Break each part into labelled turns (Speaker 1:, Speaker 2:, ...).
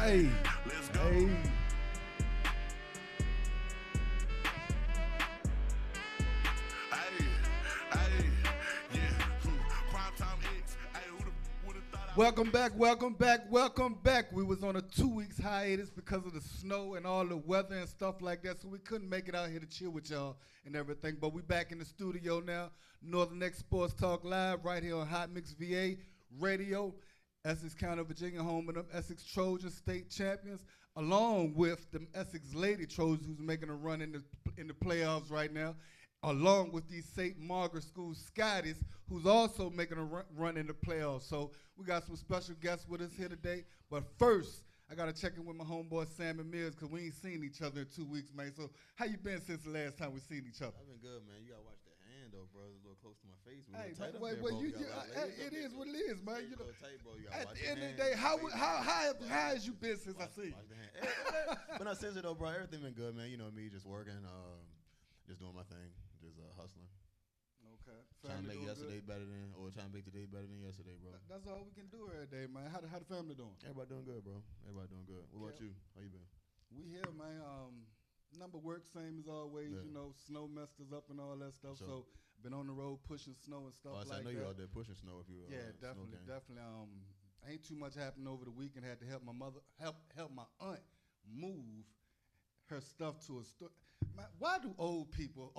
Speaker 1: Hey,
Speaker 2: Let's go.
Speaker 1: hey. Welcome back, welcome back, welcome back. We was on a 2 weeks hiatus because of the snow and all the weather and stuff like that, so we couldn't make it out here to chill with y'all and everything. But we back in the studio now, Northern X Sports Talk Live, right here on Hot Mix VA Radio, Essex County, Virginia, home of them Essex Trojans, state champions, along with them Essex Lady Trojans, who's making a run in the playoffs right now, along with these St. Margaret School Scotties, who's also making a run in the playoffs. So we got some special guests with us here today. But first, I got to check in with my homeboy Sammy Mills, because we ain't seen each other in 2 weeks, man. So how you been since the last time we seen each other?
Speaker 3: I've been good, man. You got to watch the hand, though, bro. It's a little close to my face.
Speaker 1: Hey, it is what it is, man. You know,
Speaker 3: tight, bro. You
Speaker 1: at
Speaker 3: watch
Speaker 1: the end of the day, how has you been since I seen you?
Speaker 3: Watch the hand. But not since it, though, bro. Everything been good, man. You know me, just working, just doing my thing, just hustling.
Speaker 1: Okay.
Speaker 3: Trying to make
Speaker 1: yesterday
Speaker 3: trying to make today better than yesterday, bro.
Speaker 1: That's all we can do every day, man. How the family doing?
Speaker 3: Everybody doing good, bro. Everybody doing good. What about you? How you been?
Speaker 1: We here, man. Number work, same as always.
Speaker 3: Yeah.
Speaker 1: You know, snow messed us up and all that stuff.
Speaker 3: Sure.
Speaker 1: So been on the road pushing snow and stuff like that.
Speaker 3: I know you out there pushing snow if you.
Speaker 1: Yeah, definitely. Ain't too much happened over the weekend. Had to help my mother, help my aunt move her stuff to a store. Why do old people,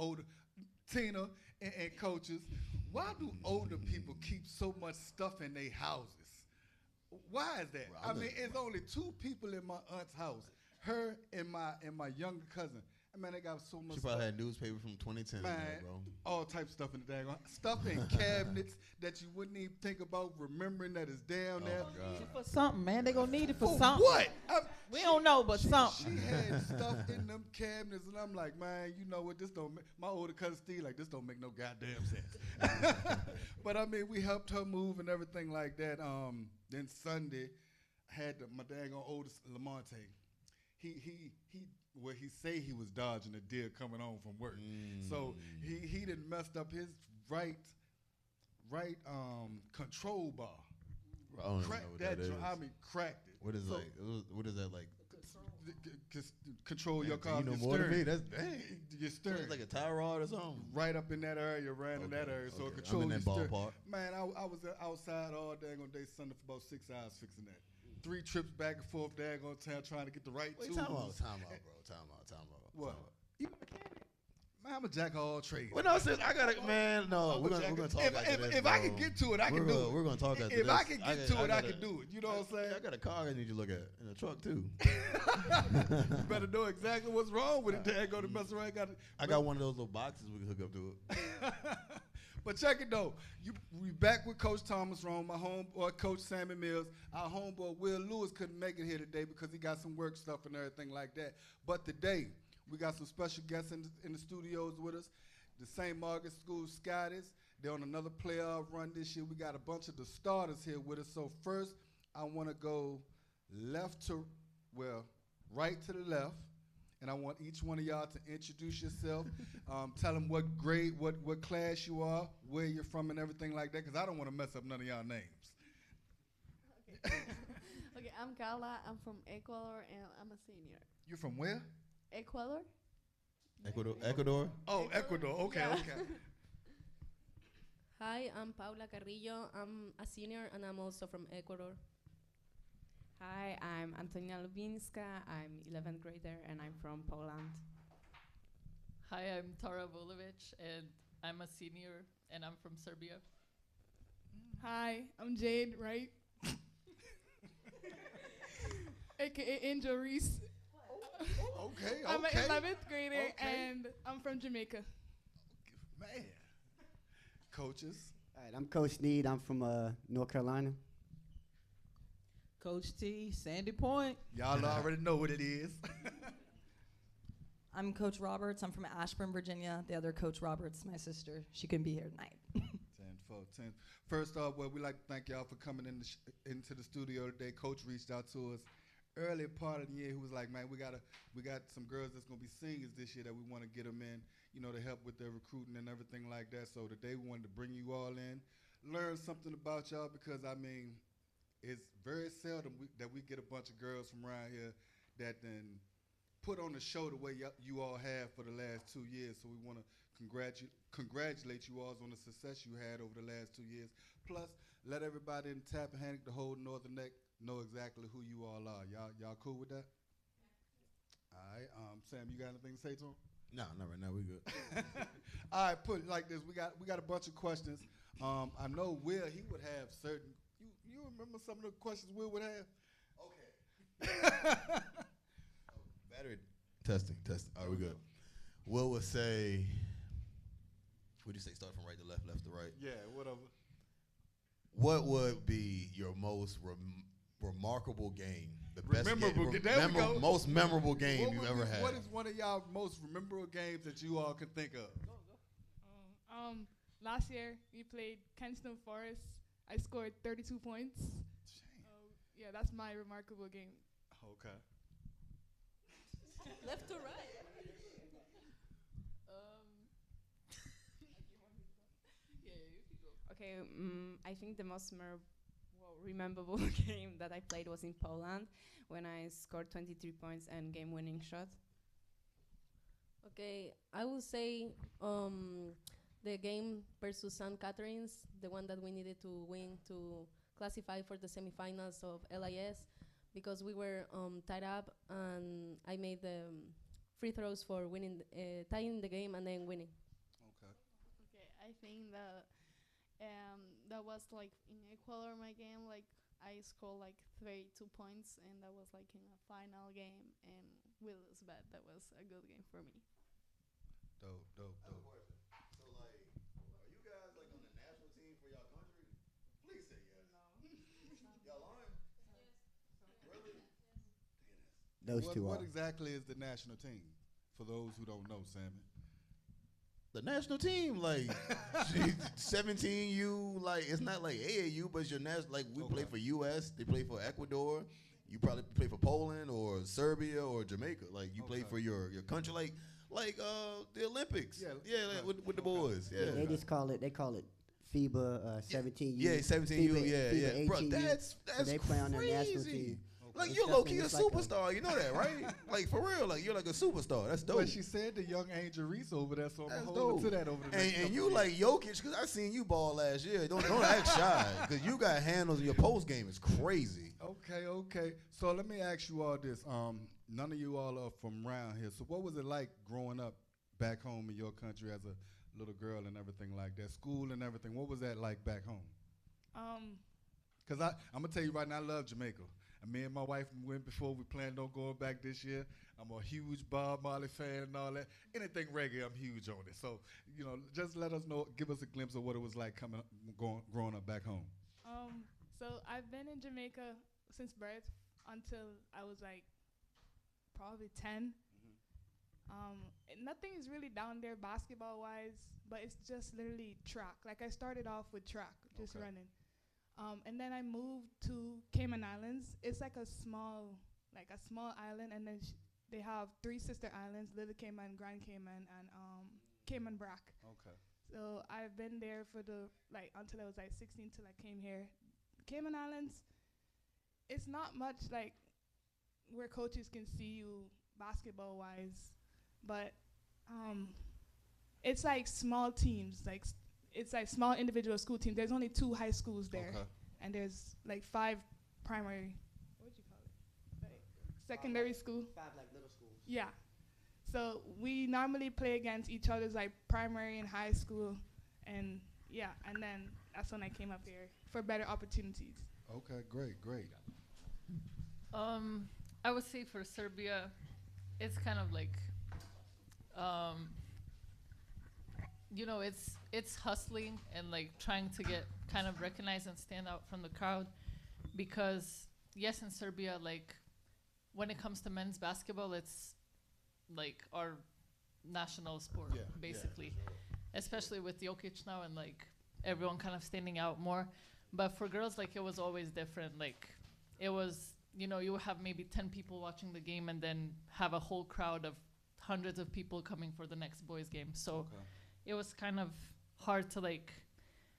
Speaker 1: Tina and coaches, why do older people keep so much stuff in their houses? Why is that?
Speaker 3: Bro,
Speaker 1: I mean, it's only two people in my aunt's house, her and my younger cousin. I mean, they got so much
Speaker 3: She
Speaker 1: stuff.
Speaker 3: probably had newspaper from 2010 in
Speaker 1: Man,
Speaker 3: there, bro.
Speaker 1: all types of stuff in the daggone stuff in cabinets that you wouldn't even think about remembering that is down there.
Speaker 3: Oh, my God.
Speaker 4: For something, man. They gonna need it for
Speaker 1: For
Speaker 4: something.
Speaker 1: what?
Speaker 4: We don't know, but something.
Speaker 1: She had stuff in them cabinets, and I'm like, man, you know what? This don't. My older cousin Steve, like, this don't make no goddamn sense. But I mean, we helped her move and everything like that. Then Sunday, I had my daggone oldest Lamonte. He say he was dodging a deer coming home from work. So he done messed up his right control bar.
Speaker 3: I don't even know
Speaker 1: Cracked
Speaker 3: what
Speaker 1: that
Speaker 3: that is.
Speaker 1: I mean, cracked it.
Speaker 3: What is
Speaker 1: So-
Speaker 3: what is that like?
Speaker 1: Control your car.
Speaker 3: You know
Speaker 1: your
Speaker 3: more than me.
Speaker 1: steering.
Speaker 3: That's dang.
Speaker 1: Your
Speaker 3: So
Speaker 1: steering.
Speaker 3: it's like a tie rod or something.
Speaker 1: Right up in that area, ran in that area. So it controls
Speaker 3: I'm in that
Speaker 1: your steering.
Speaker 3: ballpark.
Speaker 1: Man, I was outside all daggone day Sunday for about 6 hours fixing that. 3 trips back and forth daggone town trying to get the right
Speaker 3: Wait,
Speaker 1: tools.
Speaker 3: time out, bro. Time out.
Speaker 1: What? You mechanic? Man, I'm a jack of all trades.
Speaker 3: Well, no, sis, I gotta, man. No, we're gonna talk after this,
Speaker 1: if I can get to it, I can do it.
Speaker 3: We're gonna talk after this.
Speaker 1: If I can get to it, I can do it. You know what I'm saying?
Speaker 3: I got a car I need you to look at, and a truck too.
Speaker 1: You better know exactly what's wrong with it. Daggone to mess around.
Speaker 3: I got one of those little boxes we can hook up to it.
Speaker 1: But check it though. We back with Coach Thomas Roane, my homeboy Coach Sammy Mills. Our homeboy Will Lewis couldn't make it here today because he got some work stuff and everything like that. But today, we got some special guests in the studios with us. The St. Margaret School Scotties. They're on another playoff run this year. We got a bunch of the starters here with us. So first, I want to go right to the left. And I want each one of y'all to introduce yourself, tell them what grade, what class you are, where you're from, and everything like that, because I don't want to mess up none of y'all names.
Speaker 5: Okay. Okay, I'm Carla. I'm from Ecuador, and I'm a senior.
Speaker 1: You're from where?
Speaker 5: Ecuador?
Speaker 3: Ecuador.
Speaker 1: Oh, Ecuador. Okay,
Speaker 5: Yeah.
Speaker 1: okay.
Speaker 6: Hi, I'm Paula Carrillo. I'm a senior and I'm also from Ecuador.
Speaker 7: Hi, I'm Antonia Lubinska. I'm 11th grader and I'm from Poland.
Speaker 8: Hi, I'm Tara Vulovic and I'm a senior and I'm from Serbia.
Speaker 9: Hi, I'm Jade Wright, aka Angel Reese.
Speaker 1: Okay,
Speaker 9: I'm an
Speaker 1: okay.
Speaker 9: 11th grader
Speaker 1: Okay.
Speaker 9: and I'm from Jamaica.
Speaker 1: Man. Coaches.
Speaker 10: All right, I'm Coach Snead. I'm from North Carolina.
Speaker 4: Coach T, Sandy Point.
Speaker 1: Y'all already know what it is.
Speaker 11: I'm Coach Roberts. I'm from Ashburn, Virginia. The other Coach Roberts, my sister. She couldn't be here tonight.
Speaker 1: 10. First off, well, we'd like to thank y'all for coming into the studio today. Coach reached out to us early part of the year. He was like, man, we got some girls that's going to be singers this year that we want to get them in, you know, to help with their recruiting and everything like that. So today we wanted to bring you all in, learn something about y'all because, I mean, it's very seldom that we get a bunch of girls from around here that then put on the show the way you all have for the last 2 years. So we want to congratulate you all on the success you had over the last 2 years. Plus, let everybody in Tappahannock, the whole Northern Neck, know exactly who you all are. Y'all cool with that? All right. Sam, you got anything to say to him?
Speaker 3: No, not right now. We good.
Speaker 1: All right, put it like this. We got a bunch of questions. I know Will, he would have certain. You remember some of the questions Will would have?
Speaker 3: Okay. Battery testing. All right, we good. Will would say, what do you say? Start from right to left, left to right.
Speaker 1: Yeah, whatever.
Speaker 3: What would be your most remarkable game? The most memorable game you ever had.
Speaker 1: What is one of y'all most memorable games that you all can think of?
Speaker 9: Last year we played Kensington Forest. I scored 32 points. Yeah, that's my remarkable game.
Speaker 1: Okay.
Speaker 4: Left to right.
Speaker 7: Okay, I think the most rememberable game that I played was in Poland when I scored 23 points and game-winning shot.
Speaker 6: Okay, I would say the game versus St. Catherine's, the one that we needed to win to classify for the semifinals of LIS, because we were tied up and I made the free throws for winning, tying the game and then winning.
Speaker 1: Okay.
Speaker 5: Okay, I think that was like in Ecuador my game. Like I scored like 32 points, and that was like in a final game, and we lose, but that was a good game for me.
Speaker 1: Dope.
Speaker 3: So, like, are you guys like on the national team for y'all country? Please say yes. No. Y'all on? Yes. Really?
Speaker 10: Those two
Speaker 1: What
Speaker 10: are.
Speaker 1: exactly is the national team? For those who don't know, Sammy.
Speaker 3: The national team, like 17U, like it's not like AAU, but it's your national. Like we play for US, they play for Ecuador. You probably play for Poland or Serbia or Jamaica. Like you play for your country, like the Olympics. Yeah, like with the boys. Yeah,
Speaker 10: They just call it. They call it FIBA 17U.
Speaker 3: Yeah, 17U. Yeah. Bro, that's
Speaker 10: so they play on their national
Speaker 3: crazy.
Speaker 10: team.
Speaker 3: Like
Speaker 10: It's
Speaker 3: you're low key a
Speaker 10: definitely like
Speaker 3: superstar, you know that, right? Like for real, like you're like a superstar. That's dope.
Speaker 1: But she said the young Angel Reese over there, so I'm
Speaker 3: That's
Speaker 1: holding
Speaker 3: dope.
Speaker 1: to that over the next
Speaker 3: And
Speaker 1: couple
Speaker 3: you
Speaker 1: of
Speaker 3: like Jokic, because I seen you ball last year. Don't act shy, because you got handles and your post game is crazy.
Speaker 1: Okay. So let me ask you all this. None of you all are from around here. So what was it like growing up back home in your country as a little girl and everything like that? School and everything. What was that like back home? Because I'm going to tell you right now, I love Jamaica. And me and my wife went before. We planned on going back this year. I'm a huge Bob Marley fan and all that. Anything reggae, I'm huge on it. So, just let us know, give us a glimpse of what it was like growing up back home.
Speaker 9: So I've been in Jamaica since birth until I was like probably 10. Nothing is really down there basketball-wise, but it's just literally track. Like I started off with track, just running. And then I moved to Cayman Islands. It's like a small island, and then they have 3 sister islands: Little Cayman, Grand Cayman, and Cayman Brac.
Speaker 1: Okay.
Speaker 9: So I've been there for until I was like 16 till I came here. Cayman Islands, it's not much like where coaches can see you basketball wise, but it's like small teams, it's like small individual school teams. There's only 2 high schools there, and there's like 5 primary, what would you call it? Like secondary school.
Speaker 10: 5 like little schools.
Speaker 9: Yeah. So we normally play against each other's like primary and high school, and then that's when I came up here for better opportunities.
Speaker 1: Okay, great.
Speaker 8: I would say for Serbia, it's kind of like, it's hustling and like trying to get kind of recognized and stand out from the crowd, because yes, in Serbia, like when it comes to men's basketball, it's like our national sport, basically, especially with Jokic now and like everyone kind of standing out more. But for girls, like it was always different. Like it was, you would have maybe 10 people watching the game and then have a whole crowd of hundreds of people coming for the next boys game. So it was kind of hard to like,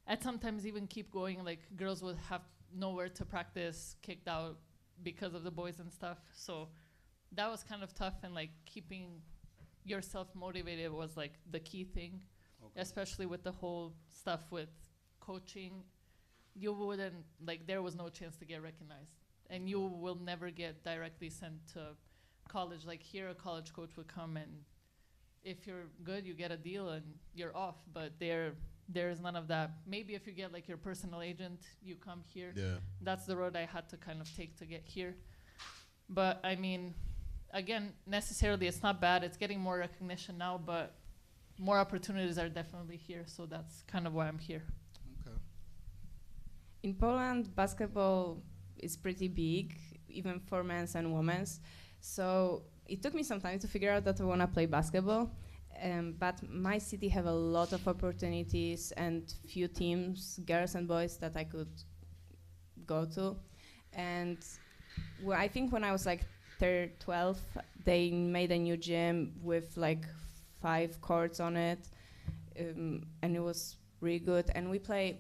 Speaker 8: at sometimes even keep going. Like girls would have nowhere to practice, kicked out because of the boys and stuff. So that was kind of tough, and like keeping yourself motivated was like the key thing, especially with the whole stuff with coaching. You wouldn't, like, there was no chance to get recognized, and you will never get directly sent to college. Like here, a college coach would come, and if you're good, you get a deal and you're off. But there's none of that. Maybe if you get like your personal agent, you come here.
Speaker 3: Yeah.
Speaker 8: That's the road I had to kind of take to get here. But I mean, again, necessarily it's not bad. It's getting more recognition now, but more opportunities are definitely here. So that's kind of why I'm here.
Speaker 1: Okay.
Speaker 7: In Poland, basketball is pretty big, even for men's and women's. So it took me some time to figure out that I want to play basketball. But my city have a lot of opportunities and few teams, girls and boys, that I could go to. And I think when I was like 12, they made a new gym with like 5 courts on it, and it was really good. And we play,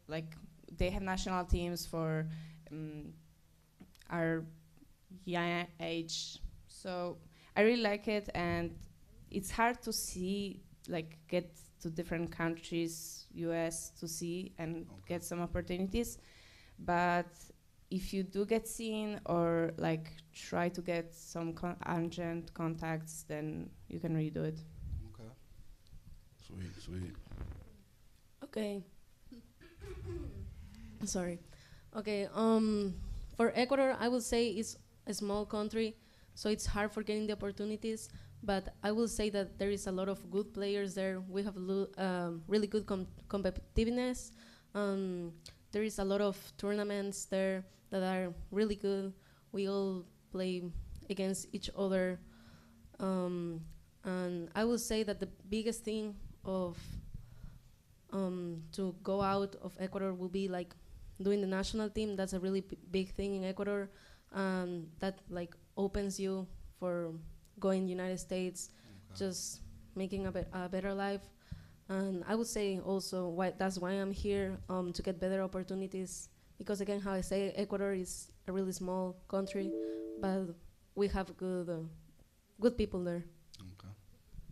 Speaker 7: like, they have national teams for our young age. So I really like it, and it's hard to see, like, get to different countries, US, to see and get some opportunities. But if you do get seen or like try to get some urgent contacts, then you can really do it.
Speaker 1: Okay.
Speaker 3: Sweet.
Speaker 6: Okay. Sorry. Okay. For Ecuador, I would say it's a small country, so it's hard for getting the opportunities. But I will say that there is a lot of good players there. We have really good competitiveness. There is a lot of tournaments there that are really good. We all play against each other. And I will say that the biggest thing of to go out of Ecuador will be like doing the national team. That's a really big thing in Ecuador. That like opens you for going United States, just making a better life. And I would say also that's why I'm here, to get better opportunities. Because again, how I say, Ecuador is a really small country, but we have good people there.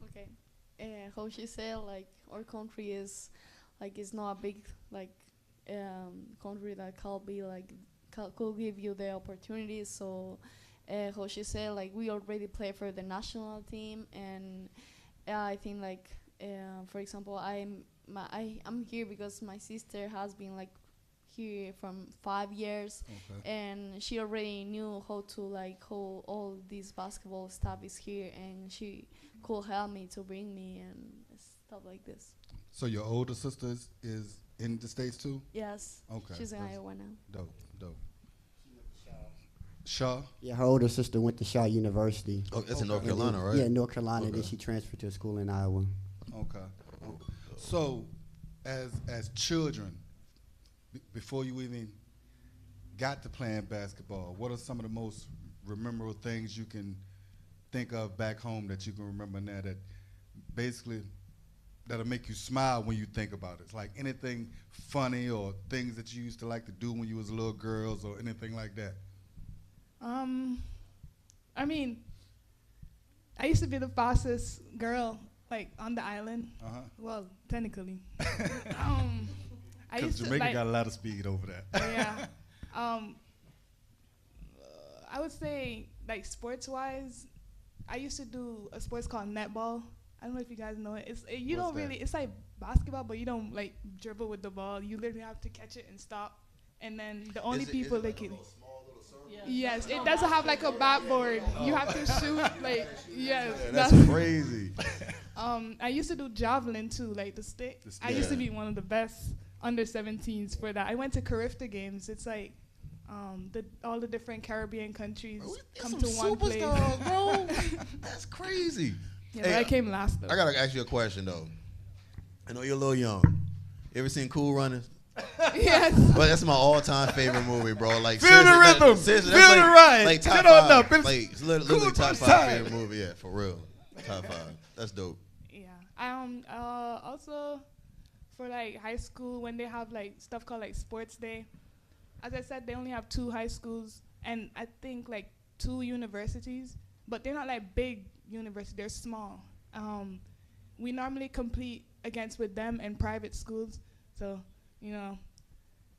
Speaker 5: Okay. How she said, like, our country is, like, it's not a big, like, country that can be, like, could give you the opportunities. So, how she said, like, we already play for the national team, and I think, like, for example, I'm here because my sister has been, like, here from 5 years, and she already knew how to, like, how all this basketball stuff is here, and she could help me to bring me and stuff like this.
Speaker 1: So your older sister is in the States too?
Speaker 5: Yes.
Speaker 1: Okay.
Speaker 5: She's in Iowa now.
Speaker 1: Dope. Shaw?
Speaker 10: Yeah, her older sister went to Shaw University.
Speaker 3: Oh, that's in North Carolina, right?
Speaker 10: Yeah, North Carolina. Then she transferred to a school in Iowa.
Speaker 1: Okay. So, as children, before you even got to playing basketball, what are some of the most memorable things you can think of back home that you can remember now that basically that'll make you smile when you think about it? It's like anything funny or things that you used to like to do when you was little girls or anything like that?
Speaker 9: I mean, I used to be the fastest girl, like, on the island. Well, technically.
Speaker 1: Because Jamaica got a lot of speed over there.
Speaker 9: Yeah. I would say, like, sports-wise, I used to do a sports called netball. I don't know if you guys know it. It's like basketball, but you don't, like, dribble with the ball. You literally have to catch it and stop. And then the only people that can... Yes, it doesn't have like a backboard. You have to shoot, like, yes.
Speaker 3: Yeah, that's crazy.
Speaker 9: I used to do javelin too, like the stick. I used to be one of the best under 17s for that. I went to Carifta games. It's like all the different Caribbean countries come to one place.
Speaker 3: Bro. That's crazy.
Speaker 9: Yeah, hey, I came last though.
Speaker 3: I gotta ask you a question though. I know you're a little young. You ever seen Cool Runnings?
Speaker 9: Yes.
Speaker 3: But that's my all-time favorite movie, bro. Like,
Speaker 1: feel the rhythm, feel the ride.
Speaker 3: Like top
Speaker 1: Get on
Speaker 3: 5.
Speaker 1: up.
Speaker 3: Like, it's literally top 5 favorite movie. Yeah, for real. Top 5. That's dope.
Speaker 9: Yeah. Also, for like high school, when they have like stuff called like sports day, as I said, they only have 2 high schools and I think like 2 universities, but they're not like big universities, they're small. We normally compete against with them in private schools. So, you know,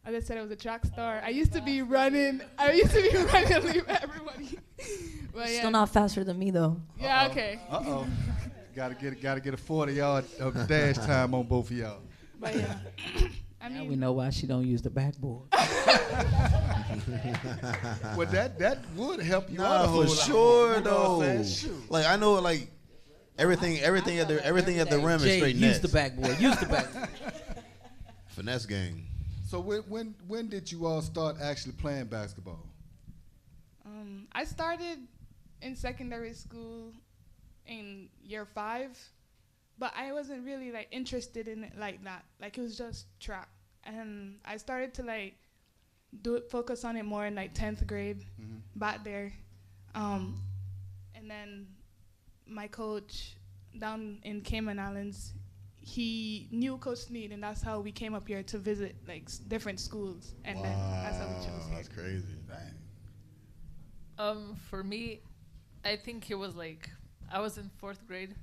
Speaker 9: as I said, I was a track star. I used to be running. I used to be running leave everybody. But
Speaker 11: Still not faster than me though.
Speaker 9: Yeah, okay.
Speaker 1: Gotta get a 40-yard dash time on both of y'all.
Speaker 9: But yeah. I
Speaker 4: Now
Speaker 9: mean,
Speaker 4: we know why she don't use the backboard.
Speaker 1: Well, that would help you out
Speaker 3: Nah,
Speaker 1: a whole
Speaker 3: for
Speaker 1: lot.
Speaker 3: sure
Speaker 1: You know what I'm
Speaker 3: though.
Speaker 1: saying? Shoot.
Speaker 3: Like I know, like everything at the rim is
Speaker 4: Jay,
Speaker 3: straight
Speaker 4: use
Speaker 3: nets.
Speaker 4: the backboard. Use the backboard.
Speaker 3: Finesse game.
Speaker 1: So when did you all start actually playing basketball?
Speaker 9: I started in secondary school in year 5, but I wasn't really like interested in it like that. Like it was just track, and I started to like focus on it more in like 10th grade back there, and then my coach down in Cayman Islands, he knew Coach Snead, and that's how we came up here to visit like different schools, and then that's how we chose here.
Speaker 3: That's crazy.
Speaker 8: For me, I think it was like I was in 4th grade,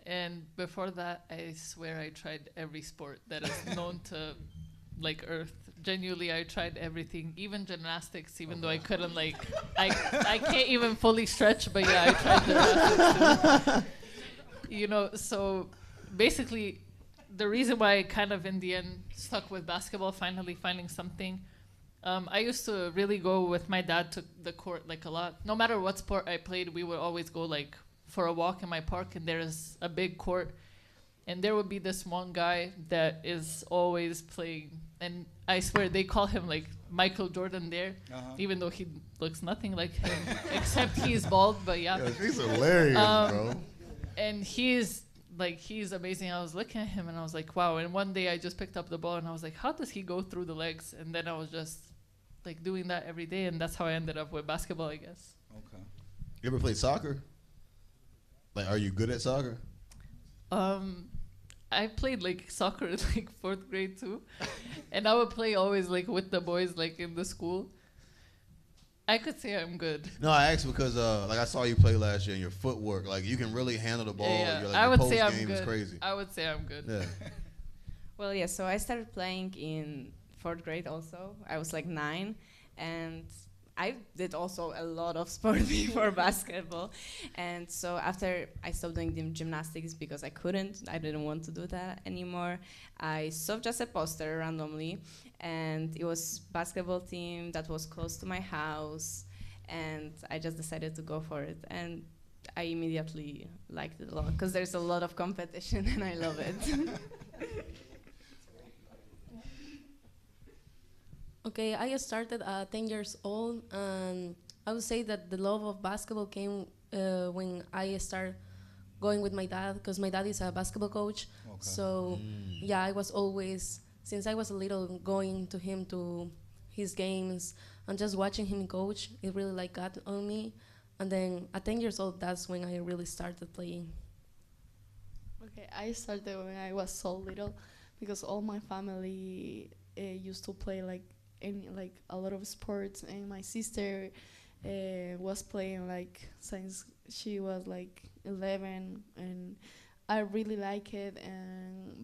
Speaker 8: and before that, I swear I tried every sport that is known to like Earth. Genuinely, I tried everything, even gymnastics, even though I couldn't like I can't even fully stretch, but yeah, I tried gymnastics too. You know, so basically, the reason why I kind of in the end stuck with basketball, finally finding something. I used to really go with my dad to the court like a lot. No matter what sport I played, we would always go like for a walk in my park, and there's a big court, and there would be this one guy that is always playing, and I swear they call him like Michael Jordan there, even though he looks nothing like him except he's bald. But yeah,
Speaker 3: He's hilarious, bro.
Speaker 8: And he's amazing. I was looking at him and I was like, wow. And one day I just picked up the ball and I was like, how does he go through the legs? And then I was just like doing that every day, and that's how I ended up with basketball, I guess.
Speaker 1: Okay.
Speaker 3: You ever played soccer? Like, are you good at soccer?
Speaker 8: I played like soccer in like 4th grade too, and I would play always like with the boys like in the school. I could say I'm good.
Speaker 3: No, I asked because like I saw you play last year, and your footwork, like you can really handle the ball.
Speaker 8: Yeah,
Speaker 3: Your, like,
Speaker 8: I
Speaker 3: your
Speaker 8: would
Speaker 3: post
Speaker 8: say I'm
Speaker 3: game
Speaker 8: good.
Speaker 3: is crazy.
Speaker 8: I would say I'm good.
Speaker 3: Yeah.
Speaker 7: Well, yeah, so I started playing in 4th grade also. I was like 9, and I did also a lot of sport before basketball. And so after I stopped doing gymnastics because I didn't want to do that anymore, I saw just a poster randomly, and it was basketball team that was close to my house, and I just decided to go for it. And I immediately liked it a lot because there's a lot of competition and I love it.
Speaker 6: Okay, I started at 10 years old, and I would say that the love of basketball came when I started going with my dad, because my dad is a basketball coach. Okay. So, yeah, I was always, since I was a little, going to him to his games and just watching him coach. It really like got on me. And then at 10 years old, that's when I really started playing.
Speaker 5: Okay, I started when I was so little, because all my family used to play like a lot of sports, and my sister was playing like since she was like 11, and I really like it.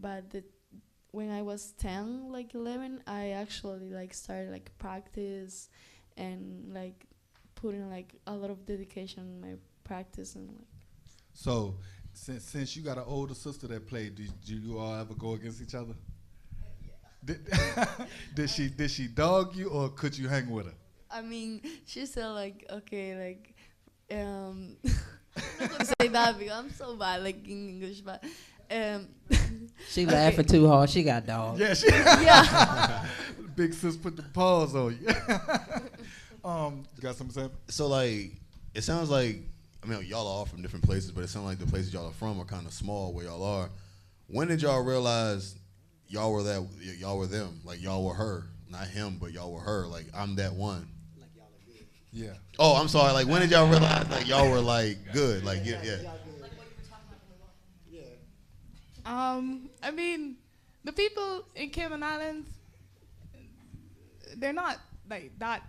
Speaker 5: But when I was 10, like 11, I actually like started like practice and like putting like a lot of dedication in my practice and like.
Speaker 1: So since you got an older sister that played, did you all ever go against each other? Did she dog you, or could you hang with her?
Speaker 5: I mean, she said like, okay, like, I'm not gonna say that because I'm so bad like in English, but
Speaker 4: She laughing too hard. She got dogs.
Speaker 1: Yeah,
Speaker 5: yeah.
Speaker 1: Big sis put the paws on you. Got something to say?
Speaker 3: So like, it sounds like, I mean, y'all are all from different places, but it sounds like the places y'all are from are kind of small where y'all are. When did y'all realize y'all were them? Like y'all were her, not him, but y'all were her. Like I'm that one.
Speaker 10: Like y'all are good.
Speaker 1: Yeah.
Speaker 3: Oh, I'm sorry. Like when did y'all realize like y'all were like good? Like yeah.
Speaker 9: I mean, the people in Cayman Islands, they're not like that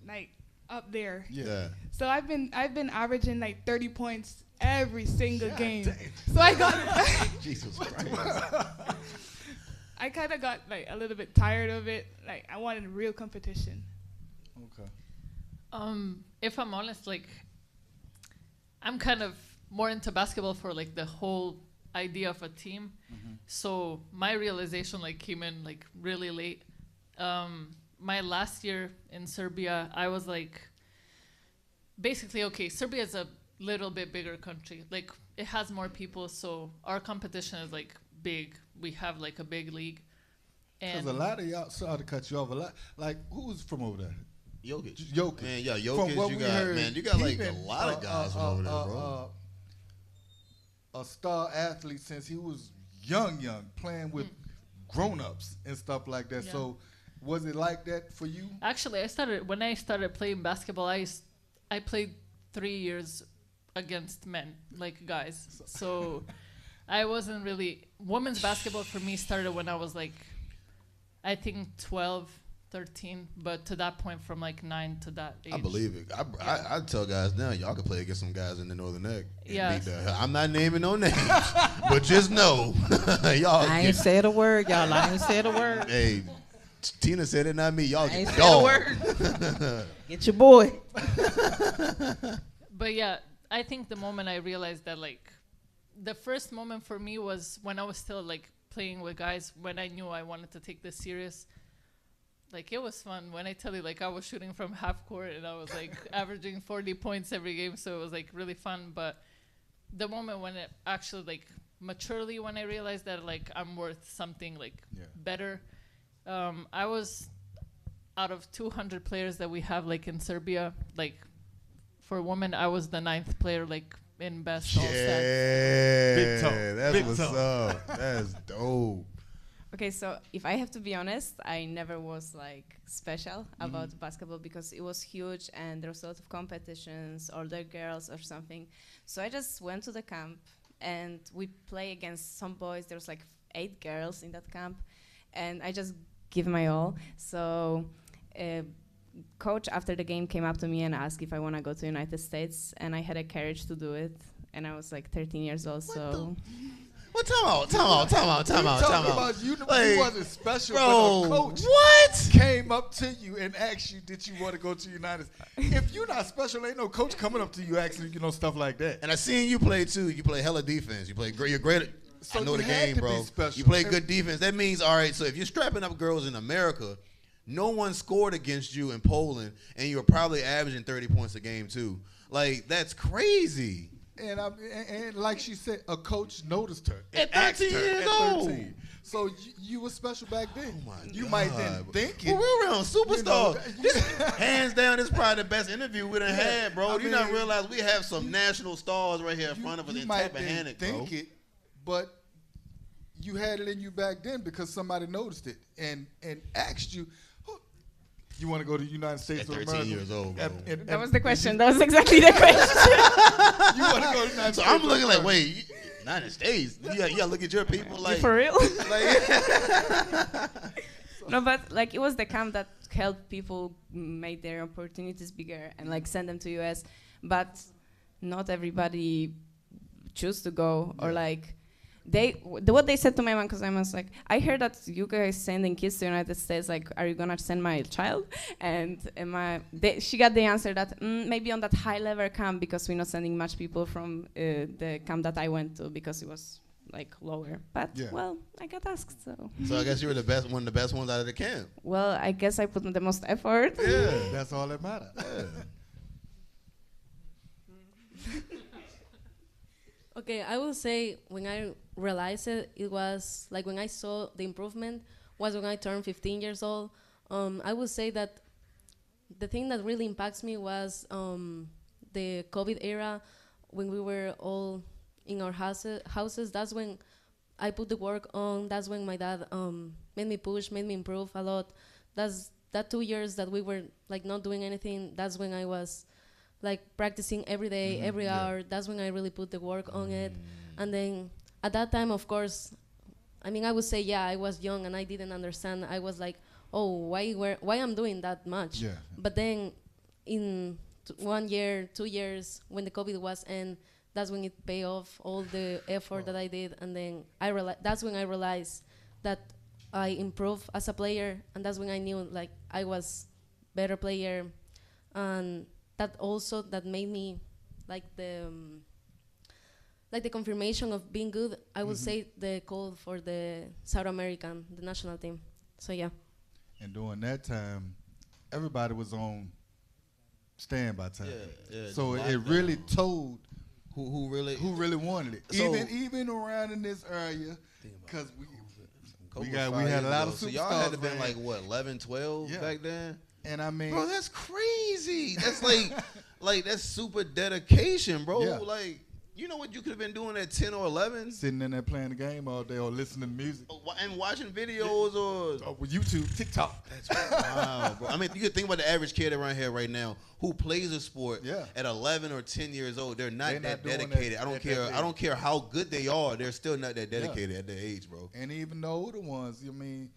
Speaker 9: like up there.
Speaker 3: Yeah.
Speaker 9: So I've been averaging like 30 points every single
Speaker 1: God
Speaker 9: game.
Speaker 1: damn.
Speaker 9: So I got
Speaker 3: Jesus Christ.
Speaker 9: I kind of got like a little bit tired of it. Like I wanted real competition.
Speaker 1: Okay.
Speaker 8: If I'm honest, like I'm kind of more into basketball for like the whole idea of a team. So my realization like came in like really late. My last year in Serbia, I was like, basically, okay, Serbia is a little bit bigger country. Like it has more people, so our competition is like big. We have like a big league.
Speaker 1: Because a lot of y'all, sorry to cut you off, a lot, like who's from over there?
Speaker 3: Jokic. Man, yeah,
Speaker 1: From
Speaker 3: Jokic,
Speaker 1: what
Speaker 3: you
Speaker 1: we
Speaker 3: got,
Speaker 1: heard,
Speaker 3: man, you got
Speaker 1: he
Speaker 3: like
Speaker 1: been,
Speaker 3: a lot of guys from over there, bro.
Speaker 1: A star athlete since he was young, playing with grown-ups and stuff like that.
Speaker 8: Yeah.
Speaker 1: So was it like that for you?
Speaker 8: Actually, when I started playing basketball, I played 3 years against men, like guys. So I wasn't really, women's basketball for me started when I was like, I think 12, 13, but to that point from like 9 to that age.
Speaker 3: I believe it. I tell guys now, y'all can play against some guys in the Northern Neck.
Speaker 8: Yeah.
Speaker 3: I'm not naming no names, but just know, y'all.
Speaker 4: I ain't said a word, y'all. I ain't said a word.
Speaker 3: Hey, Tina said it, not me. Y'all
Speaker 4: I ain't
Speaker 3: get
Speaker 4: said a
Speaker 3: dog.
Speaker 4: word. Get your boy.
Speaker 8: But yeah, I think the moment I realized that like, the first moment for me was when I was still like playing with guys, when I knew I wanted to take this serious. Like it was fun. When I tell you, like I was shooting from half court and I was like averaging 40 points every game, so it was like really fun. But the moment when it actually like maturely, when I realized that like I'm worth something like better, I was out of 200 players that we have like in Serbia, like for women, I was the 9th player like in best all stats.
Speaker 1: Big toe.
Speaker 3: That's
Speaker 1: Big
Speaker 3: what's
Speaker 1: toe.
Speaker 3: up. That's dope.
Speaker 7: Okay, so if I have to be honest, I never was like special about basketball because it was huge and there was a lot of competitions, older girls or something. So I just went to the camp and we play against some boys. There was like 8 girls in that camp and I just give my all. So coach after the game came up to me and asked if I want to go to United States, and I had a courage to do it. And I was like 13 years old, so...
Speaker 3: Well, time out.
Speaker 1: About you
Speaker 3: Like,
Speaker 1: wasn't special,
Speaker 3: bro,
Speaker 1: but a coach
Speaker 3: what?
Speaker 1: came up to you and asked you, did you want to go to United States? If you're not special, ain't no coach coming up to you asking you, stuff like that.
Speaker 3: And I seen you play too. You play hella defense. You play great. You're great.
Speaker 1: So
Speaker 3: I know
Speaker 1: you
Speaker 3: the
Speaker 1: had
Speaker 3: game,
Speaker 1: to
Speaker 3: bro.
Speaker 1: be special.
Speaker 3: You play good defense. That means, all right, so if you're strapping up girls in America, no one scored against you in Poland, and you were probably averaging 30 points a game too. Like, that's crazy.
Speaker 1: And like she said, a coach noticed her.
Speaker 3: At 13 years old.
Speaker 1: So you were special back then.
Speaker 3: Oh my
Speaker 1: you
Speaker 3: God.
Speaker 1: might didn't think it.
Speaker 3: Well, we're around superstar.
Speaker 1: You know,
Speaker 3: Hands down, this is probably the best interview we done had, bro.
Speaker 1: I
Speaker 3: You not
Speaker 1: mean,
Speaker 3: realize we have some national stars right here in front of us
Speaker 1: you
Speaker 3: in
Speaker 1: might
Speaker 3: Tappahannock,
Speaker 1: didn't
Speaker 3: bro.
Speaker 1: think it, but you had it in you back then because somebody noticed it and asked you, you want to go to the United States
Speaker 3: At
Speaker 1: of
Speaker 3: 13
Speaker 1: America?
Speaker 3: years old, bro.
Speaker 7: That was the question. That was exactly the question.
Speaker 1: You want to go to the United
Speaker 3: So
Speaker 1: States?
Speaker 3: I'm looking like, wait, United States? You gotta look at your people like.
Speaker 7: For real?
Speaker 3: Like,
Speaker 7: No, but like it was the camp that helped people make their opportunities bigger and like send them to US. But not everybody choose to go or like what they said to my mom, because I was like, I heard that you guys sending kids to United States, like, are you gonna send my child? And she got the answer that maybe on that high level camp, because we're not sending much people from the camp that I went to because it was like lower. But well, I got asked, so.
Speaker 3: So I guess you were the best, one of the best ones out of the camp.
Speaker 7: Well, I guess I put the most effort.
Speaker 1: Yeah, that's all that matters.
Speaker 3: Yeah.
Speaker 6: Okay, I will say when I realized it was like when I saw the improvement was when I turned 15 years old. I would say that the thing that really impacts me was the COVID era, when we were all in our houses. That's when I put the work on. That's when my dad made me push, made me improve a lot. That 2 years that we were like not doing anything, that's when I was like practicing every day, every hour. That's when I really put the work on it. And then at that time, of course, I mean, I would say, I was young and I didn't understand. I was like, oh, why I'm doing that much.
Speaker 1: Yeah.
Speaker 6: But then in 1 year, 2 years, when the COVID was, and that's when it paid off all the effort that I did, and then that's when I realized that I improved as a player, and that's when I knew like I was better player, and that also that made me like the confirmation of being good. I would say the call for the South American, the national team. So yeah.
Speaker 1: And during that time, everybody was on standby time.
Speaker 3: Yeah,
Speaker 1: so
Speaker 3: just
Speaker 1: it
Speaker 3: locked
Speaker 1: really
Speaker 3: down.
Speaker 1: told
Speaker 3: Who really
Speaker 1: wanted it.
Speaker 3: So-
Speaker 1: even around in this area, because we
Speaker 3: COVID
Speaker 1: had
Speaker 3: 5
Speaker 1: a
Speaker 3: years
Speaker 1: lot
Speaker 3: ago.
Speaker 1: of
Speaker 3: So y'all had to
Speaker 1: superstars,
Speaker 3: been
Speaker 1: man.
Speaker 3: like what 11, 12
Speaker 1: Yeah.
Speaker 3: back then.
Speaker 1: And I mean,
Speaker 3: Bro, that's crazy. That's like that's super dedication, bro.
Speaker 1: Yeah.
Speaker 3: Like, you know what you could have been doing at 10 or 11?
Speaker 1: sitting in there playing the game all day or listening to music.
Speaker 3: And watching videos or
Speaker 1: With YouTube, TikTok.
Speaker 3: wow, bro. I mean, you could think about the average kid around here right now who plays a sport
Speaker 1: Yeah.
Speaker 3: at 11 or 10 years old. They're not
Speaker 1: They're
Speaker 3: that
Speaker 1: not doing
Speaker 3: dedicated.
Speaker 1: that
Speaker 3: I don't
Speaker 1: at
Speaker 3: care.
Speaker 1: that
Speaker 3: I don't care how good they are. They're still not that dedicated at their age, bro.
Speaker 1: And even the older ones, I mean,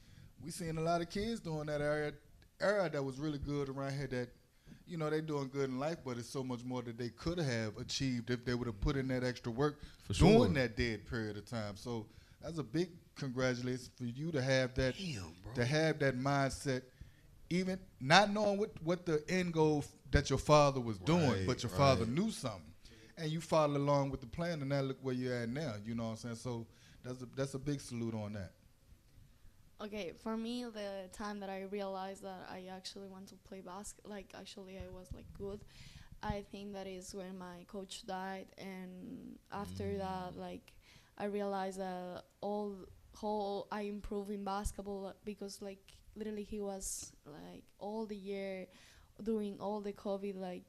Speaker 1: we seen a lot of kids during that era that was really good around here that, you know, they doing good in life, but it's so much more that they could have achieved if they would have put in that extra work during that dead period of time. So that's a big congratulations for you to have that mindset, even not knowing what the end goal that your father was doing, but your father knew something. And you followed along with the plan, and now look where you're at now. You know what I'm saying? So that's a big salute on that.
Speaker 5: Okay, for me, the time that I realized that I actually want to play basketball, like actually I was like good, I think that is when my coach died, and after that, like I realized that how I improved in basketball because like literally he was like all the year doing all the COVID like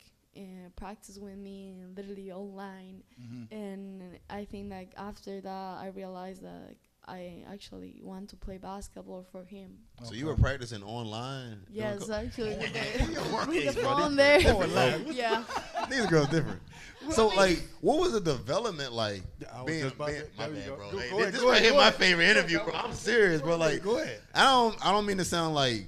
Speaker 5: practice with me literally online, and I think like after that I realized that like, I actually want to play basketball for him.
Speaker 3: So you were practicing online?
Speaker 5: Yes, actually. With
Speaker 3: Hey,
Speaker 5: the
Speaker 3: bro,
Speaker 5: phone there.
Speaker 3: Yeah. These girls different. So like, what was the development like?
Speaker 1: My bad, bro.
Speaker 3: This right here my favorite interview, bro. I'm serious, bro. Like,
Speaker 1: go ahead.
Speaker 3: I don't mean to sound like.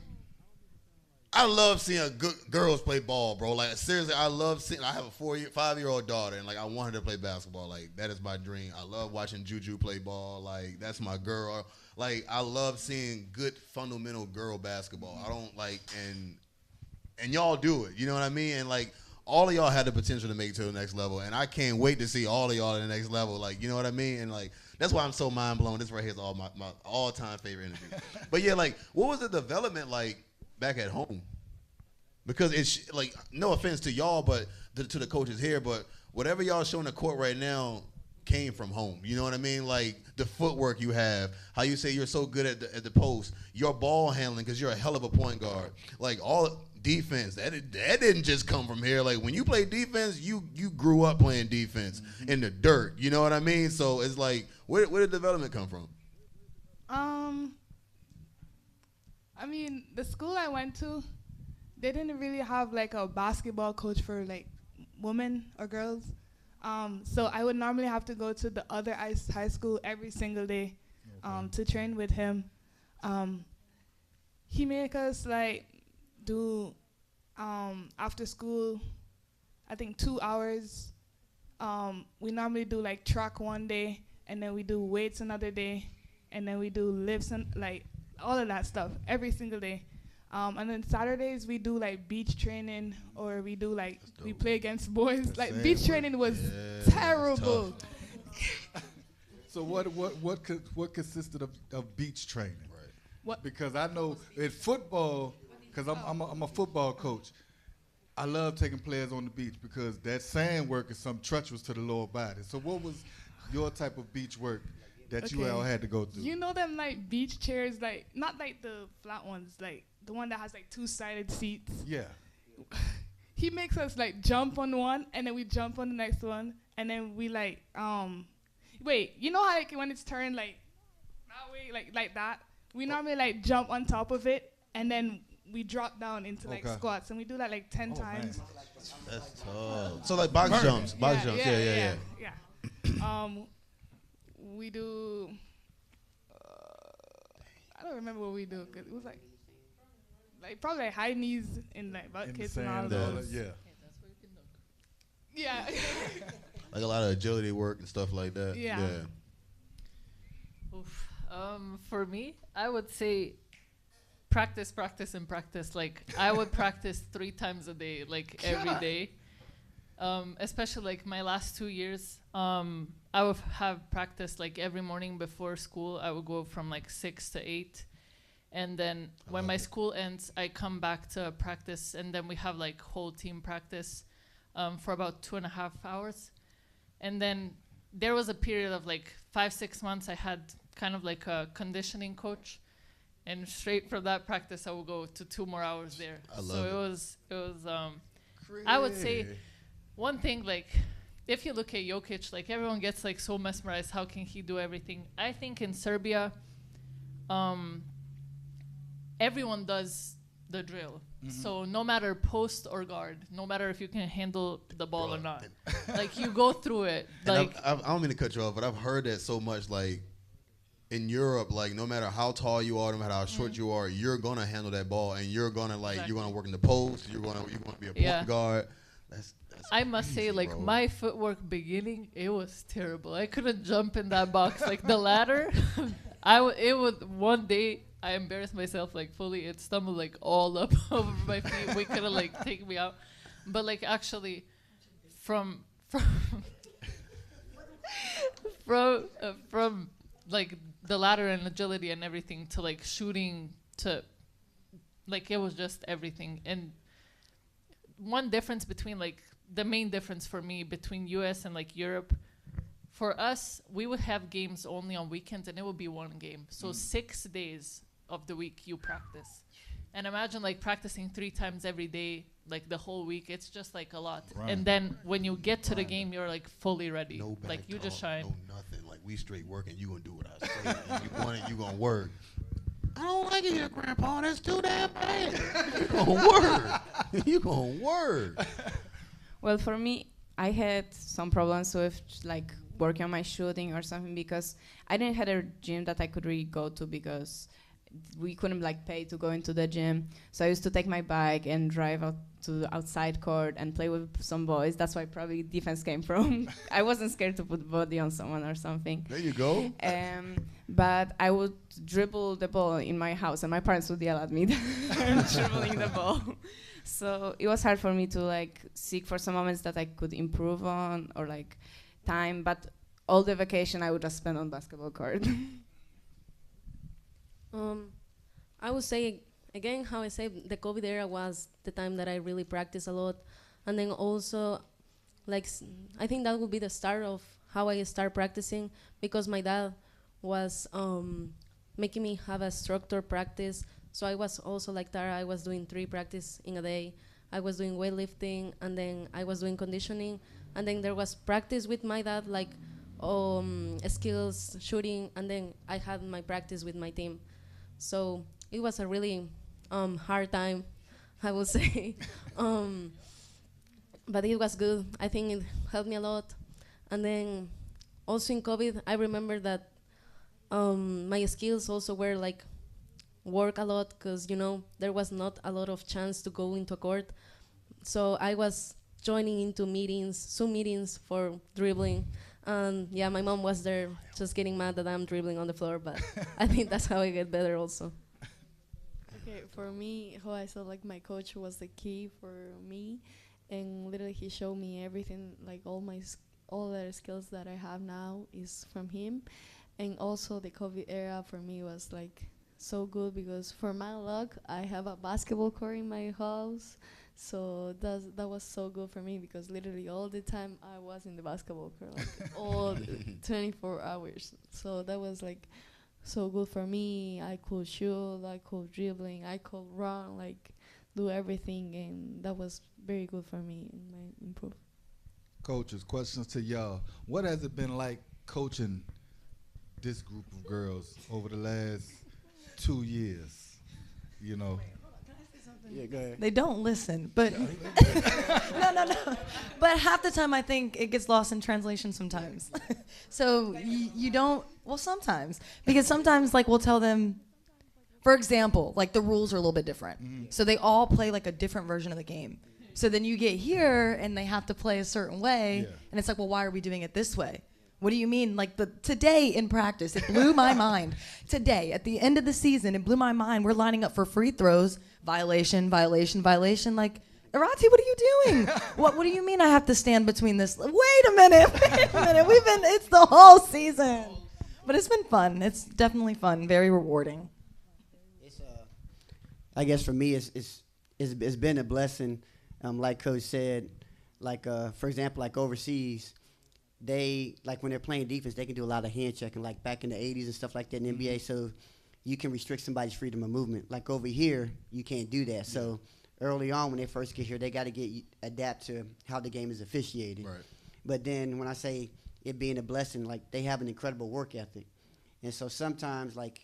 Speaker 3: I love seeing good girls play ball, bro. Like seriously, I love seeing. I have a 5-year-old daughter, and like I want her to play basketball. Like that is my dream. I love watching Juju play ball. Like that's my girl. Like I love seeing good fundamental girl basketball. I don't like and y'all do it. You know what I mean? And like all of y'all had the potential to make it to the next level, and I can't wait to see all of y'all at the next level. Like you know what I mean? And like that's why I'm so mind blown. This right here is all my all-time favorite interview. But yeah, like what was the development like back at home? Because it's like, no offense to y'all, but to the coaches here, but whatever y'all showing the court right now came from home. You know what I mean? Like the footwork you have, how you say you're so good at the post, your ball handling because you're a hell of a point guard. Like all defense, that didn't just come from here. Like when you play defense, you grew up playing defense in the dirt. You know what I mean? So it's like, where did development come from?
Speaker 9: I mean, the school I went to, they didn't really have like a basketball coach for like women or girls. So I would normally have to go to the other high school every single day to train with him. He make us like do after school, I think 2 hours. We normally do like track one day, and then we do weights another day, and then we do lifts and like all of that stuff every single day. And then Saturdays we do like beach training, or we do like we play against boys. Like beach training was terrible.
Speaker 1: So what consisted of beach training?
Speaker 3: Right.
Speaker 9: What?
Speaker 1: Because I know in football, because I'm a football coach. I love taking players on the beach because that sand work is some treacherous to the lower body. So what was your type of beach work that you all had to go through?
Speaker 9: You know them like beach chairs, like not like the flat ones, like the one that has like 2-sided seats.
Speaker 1: Yeah.
Speaker 9: He makes us like jump on one, and then we jump on the next one, and then we like wait, you know how like when it's turned like that way, like that? We normally like jump on top of it, and then we drop down into like squats, and we do that like 10 times.
Speaker 3: That's tough. So like box jumps. Yeah.
Speaker 9: We do. I don't remember what we do, 'cause it was like like probably like high knees and like butt
Speaker 1: In the
Speaker 9: kicks and all
Speaker 1: sand,
Speaker 9: of
Speaker 1: all
Speaker 9: those.
Speaker 1: that, yeah.
Speaker 9: Yeah.
Speaker 3: Like a lot of agility work and stuff like that.
Speaker 9: Yeah.
Speaker 8: Oof. For me, I would say practice, practice, and practice. Like I would practice 3 times a day, like every day. Especially like my last 2 years, I would have practice like every morning before school. I would go from like 6 to 8. And then when my school ends, I come back to practice, and then we have like whole team practice for about 2.5 hours. And then there was a period of like 5-6 months I had kind of like a conditioning coach, and straight from that practice I would go to 2 more hours there.
Speaker 3: I love
Speaker 8: so
Speaker 3: it.
Speaker 8: it was I would say one thing, like if you look at Jokic, like everyone gets like so mesmerized, how can he do everything? I think in Serbia everyone does the drill. So no matter post or guard, no matter if you can handle the ball or not, like you go through it. Like
Speaker 3: I don't mean to cut you off, but I've heard that so much. Like in Europe, like no matter how tall you are, no matter how short you are, you're gonna handle that ball, and you're gonna you're gonna work in the post. You're gonna be a point guard. That's
Speaker 8: I must say, like
Speaker 3: bro.
Speaker 8: my footwork beginning, it was terrible. I couldn't jump in that box, like the ladder. It would one day. I embarrassed myself like fully. It stumbled like all up over my feet. We could have like taken me out, but like actually, from like the ladder and agility and everything to like shooting to, like it was just everything. And one difference between like the main difference for me between US and like Europe. For us, we would have games only on weekends, and it would be one game. So 6 days of the week you practice. And imagine like practicing 3 times every day, like the whole week. It's just like a lot.
Speaker 1: Right.
Speaker 8: And then when you get to the game, you're like fully ready.
Speaker 3: No back
Speaker 8: like you just
Speaker 3: talk,
Speaker 8: shine.
Speaker 3: No nothing. Like we straight working. You gonna do what I say. If you want it, you gonna work. I don't like it here, Grandpa. That's too damn bad. You gonna work. You gonna work.
Speaker 7: Well, for me, I had some problems with like working on my shooting or something, because I didn't have a gym that I could really go to, because we couldn't like pay to go into the gym. So I used to take my bike and drive out to the outside court and play with some boys. That's why probably defense came from. I wasn't scared to put body on someone or something.
Speaker 3: There you go.
Speaker 7: But I would dribble the ball in my house, and my parents would yell at me dribbling the ball. So it was hard for me to like seek for some moments that I could improve on, or like time. But all the vacation I would just spend on basketball court.
Speaker 6: I would say, again, how I say, the COVID era was the time that I really practiced a lot. And then also, like, I think that would be the start of how I start practicing, because my dad was making me have a structured practice. So I was also like Tara, I was doing 3 practice in a day. I was doing weightlifting, and then I was doing conditioning. And then there was practice with my dad, like skills, shooting, and then I had my practice with my team. So it was a really hard time, I would say. But it was good. I think it helped me a lot. And then also in COVID, I remember that my skills also were like work a lot, because, you know, there was not a lot of chance to go into court. So I was joining into meetings, Zoom meetings for dribbling. And yeah, my mom was there just getting mad that I'm dribbling on the floor, but I think that's how I get better also.
Speaker 5: Okay, for me, how I saw like my coach was the key for me, and literally he showed me everything, like all the skills that I have now is from him. And also the COVID era for me was like so good, because for my luck, I have a basketball court in my house. So that was so good for me, because literally all the time I was in the basketball court, like all 24 hours. So that was like so good for me. I could shoot, I could dribbling, I could run, like do everything, and that was very good for me in my improve.
Speaker 1: Coaches, questions to y'all. What has it been like coaching this group of girls over the last 2 years? You know.
Speaker 11: Yeah,
Speaker 10: go ahead.
Speaker 11: They don't listen, but no. But half the time, I think it gets lost in translation sometimes. So you don't. Well, sometimes, because sometimes like we'll tell them, For example, like the rules are a little bit different. So they all play like a different version of the game. So then you get here and they have to play a certain way. And it's like, well, why are we doing it this way? What do you mean? Like today in practice, it blew my mind. Today, at the end of the season, it blew my mind. We're lining up for free throws. Violation, violation, violation. Like, Arati, what are you doing? What do you mean I have to stand between this? Wait a minute. It's the whole season. But it's been fun. It's definitely fun. Very rewarding.
Speaker 10: I guess for me, it's been a blessing. Like Coach said, like for example, like overseas, they like when they're playing defense, they can do a lot of hand checking, like back in the 80s and stuff like that in the NBA. So you can restrict somebody's freedom of movement. Like over here, you can't do that. So early on, when they first get here, they got to adapt to how the game is officiated.
Speaker 3: Right.
Speaker 10: But then when I say it being a blessing, like they have an incredible work ethic, and so sometimes like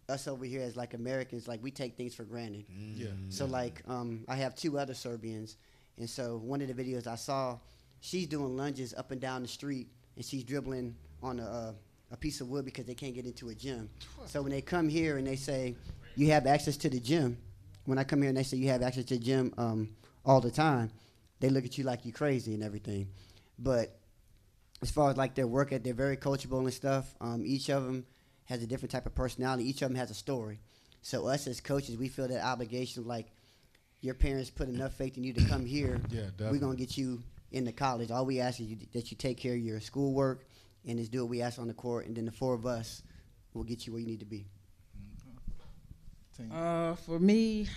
Speaker 10: us over here as like Americans, like we take things for granted. So like I have 2 other Serbians, and so one of the videos I saw, she's doing lunges up and down the street, and she's dribbling on a piece of wood because they can't get into a gym. So when they come here and they say you have access to the gym, when I come here and they say you have access to the gym all the time, they look at you like you crazy and everything. But as far as like their work ethic, they're very coachable and stuff. Each of them has a different type of personality. Each of them has a story. So us as coaches, we feel that obligation of like your parents put enough faith in you to come here. We're going to get you into college. All we ask is that you take care of your schoolwork and just do what we ask on the court, and then the 4 of us will get you where you need to be.
Speaker 4: For me,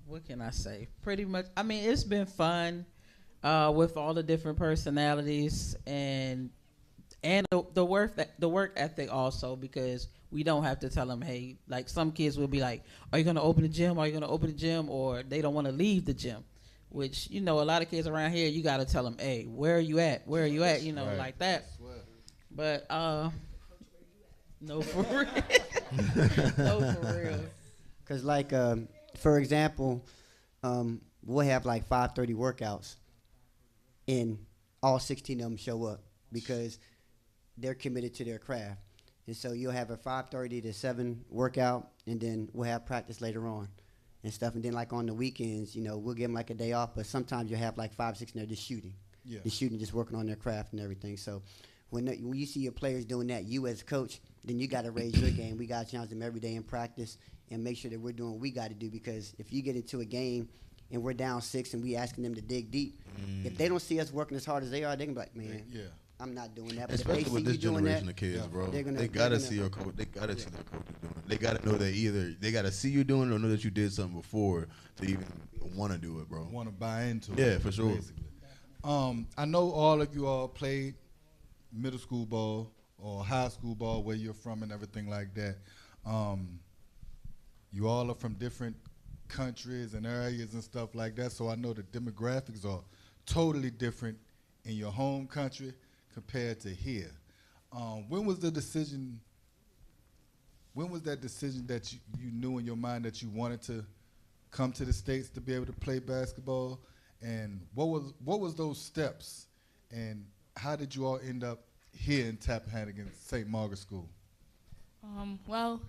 Speaker 4: what can I say? Pretty much, I mean, it's been fun with all the different personalities and the work ethic also, because we don't have to tell them, hey, like some kids will be like, are you going to open the gym? Are you going to open the gym? Or they don't want to leave the gym, which, you know, a lot of kids around here, you got to tell them, hey, where are you at? Where are you at? You know, like that. But no, for real. No, for real.
Speaker 10: Because like, for example, we'll have like 5:30 workouts, and all 16 of them show up because they're committed to their craft. And so you'll have a 5:30 to 7 workout, and then we'll have practice later on and stuff. And then like on the weekends, you know, we'll give them like a day off, but sometimes you'll have like 5, 6 in there just shooting. Just shooting, just working on their craft and everything. So when you see your players doing that, you as a coach, then you got to raise your game. We got to challenge them every day in practice and make sure that we're doing what we got to do, because if you get into a game and we're down 6 and we asking them to dig deep, if they don't see us working as hard as they are, they can be like, man, I'm not doing that. But
Speaker 3: especially
Speaker 10: if they
Speaker 3: with
Speaker 10: see
Speaker 3: this
Speaker 10: you doing
Speaker 3: generation
Speaker 10: that,
Speaker 3: of kids, bro,
Speaker 10: they
Speaker 3: gotta see your coach. They gotta see their coaches doing it. They gotta know that either they gotta see you doing it or know that you did something before to even want to do it, bro.
Speaker 1: Want to buy into it.
Speaker 3: Yeah, for sure.
Speaker 1: Basically. I know all of you all played middle school ball or high school ball, where you're from and everything like that. You all are from different countries and areas and stuff like that, so I know the demographics are totally different in your home country compared to here. When was that decision that you knew in your mind that you wanted to come to the States to be able to play basketball? And what was those steps? And how did you all end up here in Tappahannock in St. Margaret School?
Speaker 9: Well,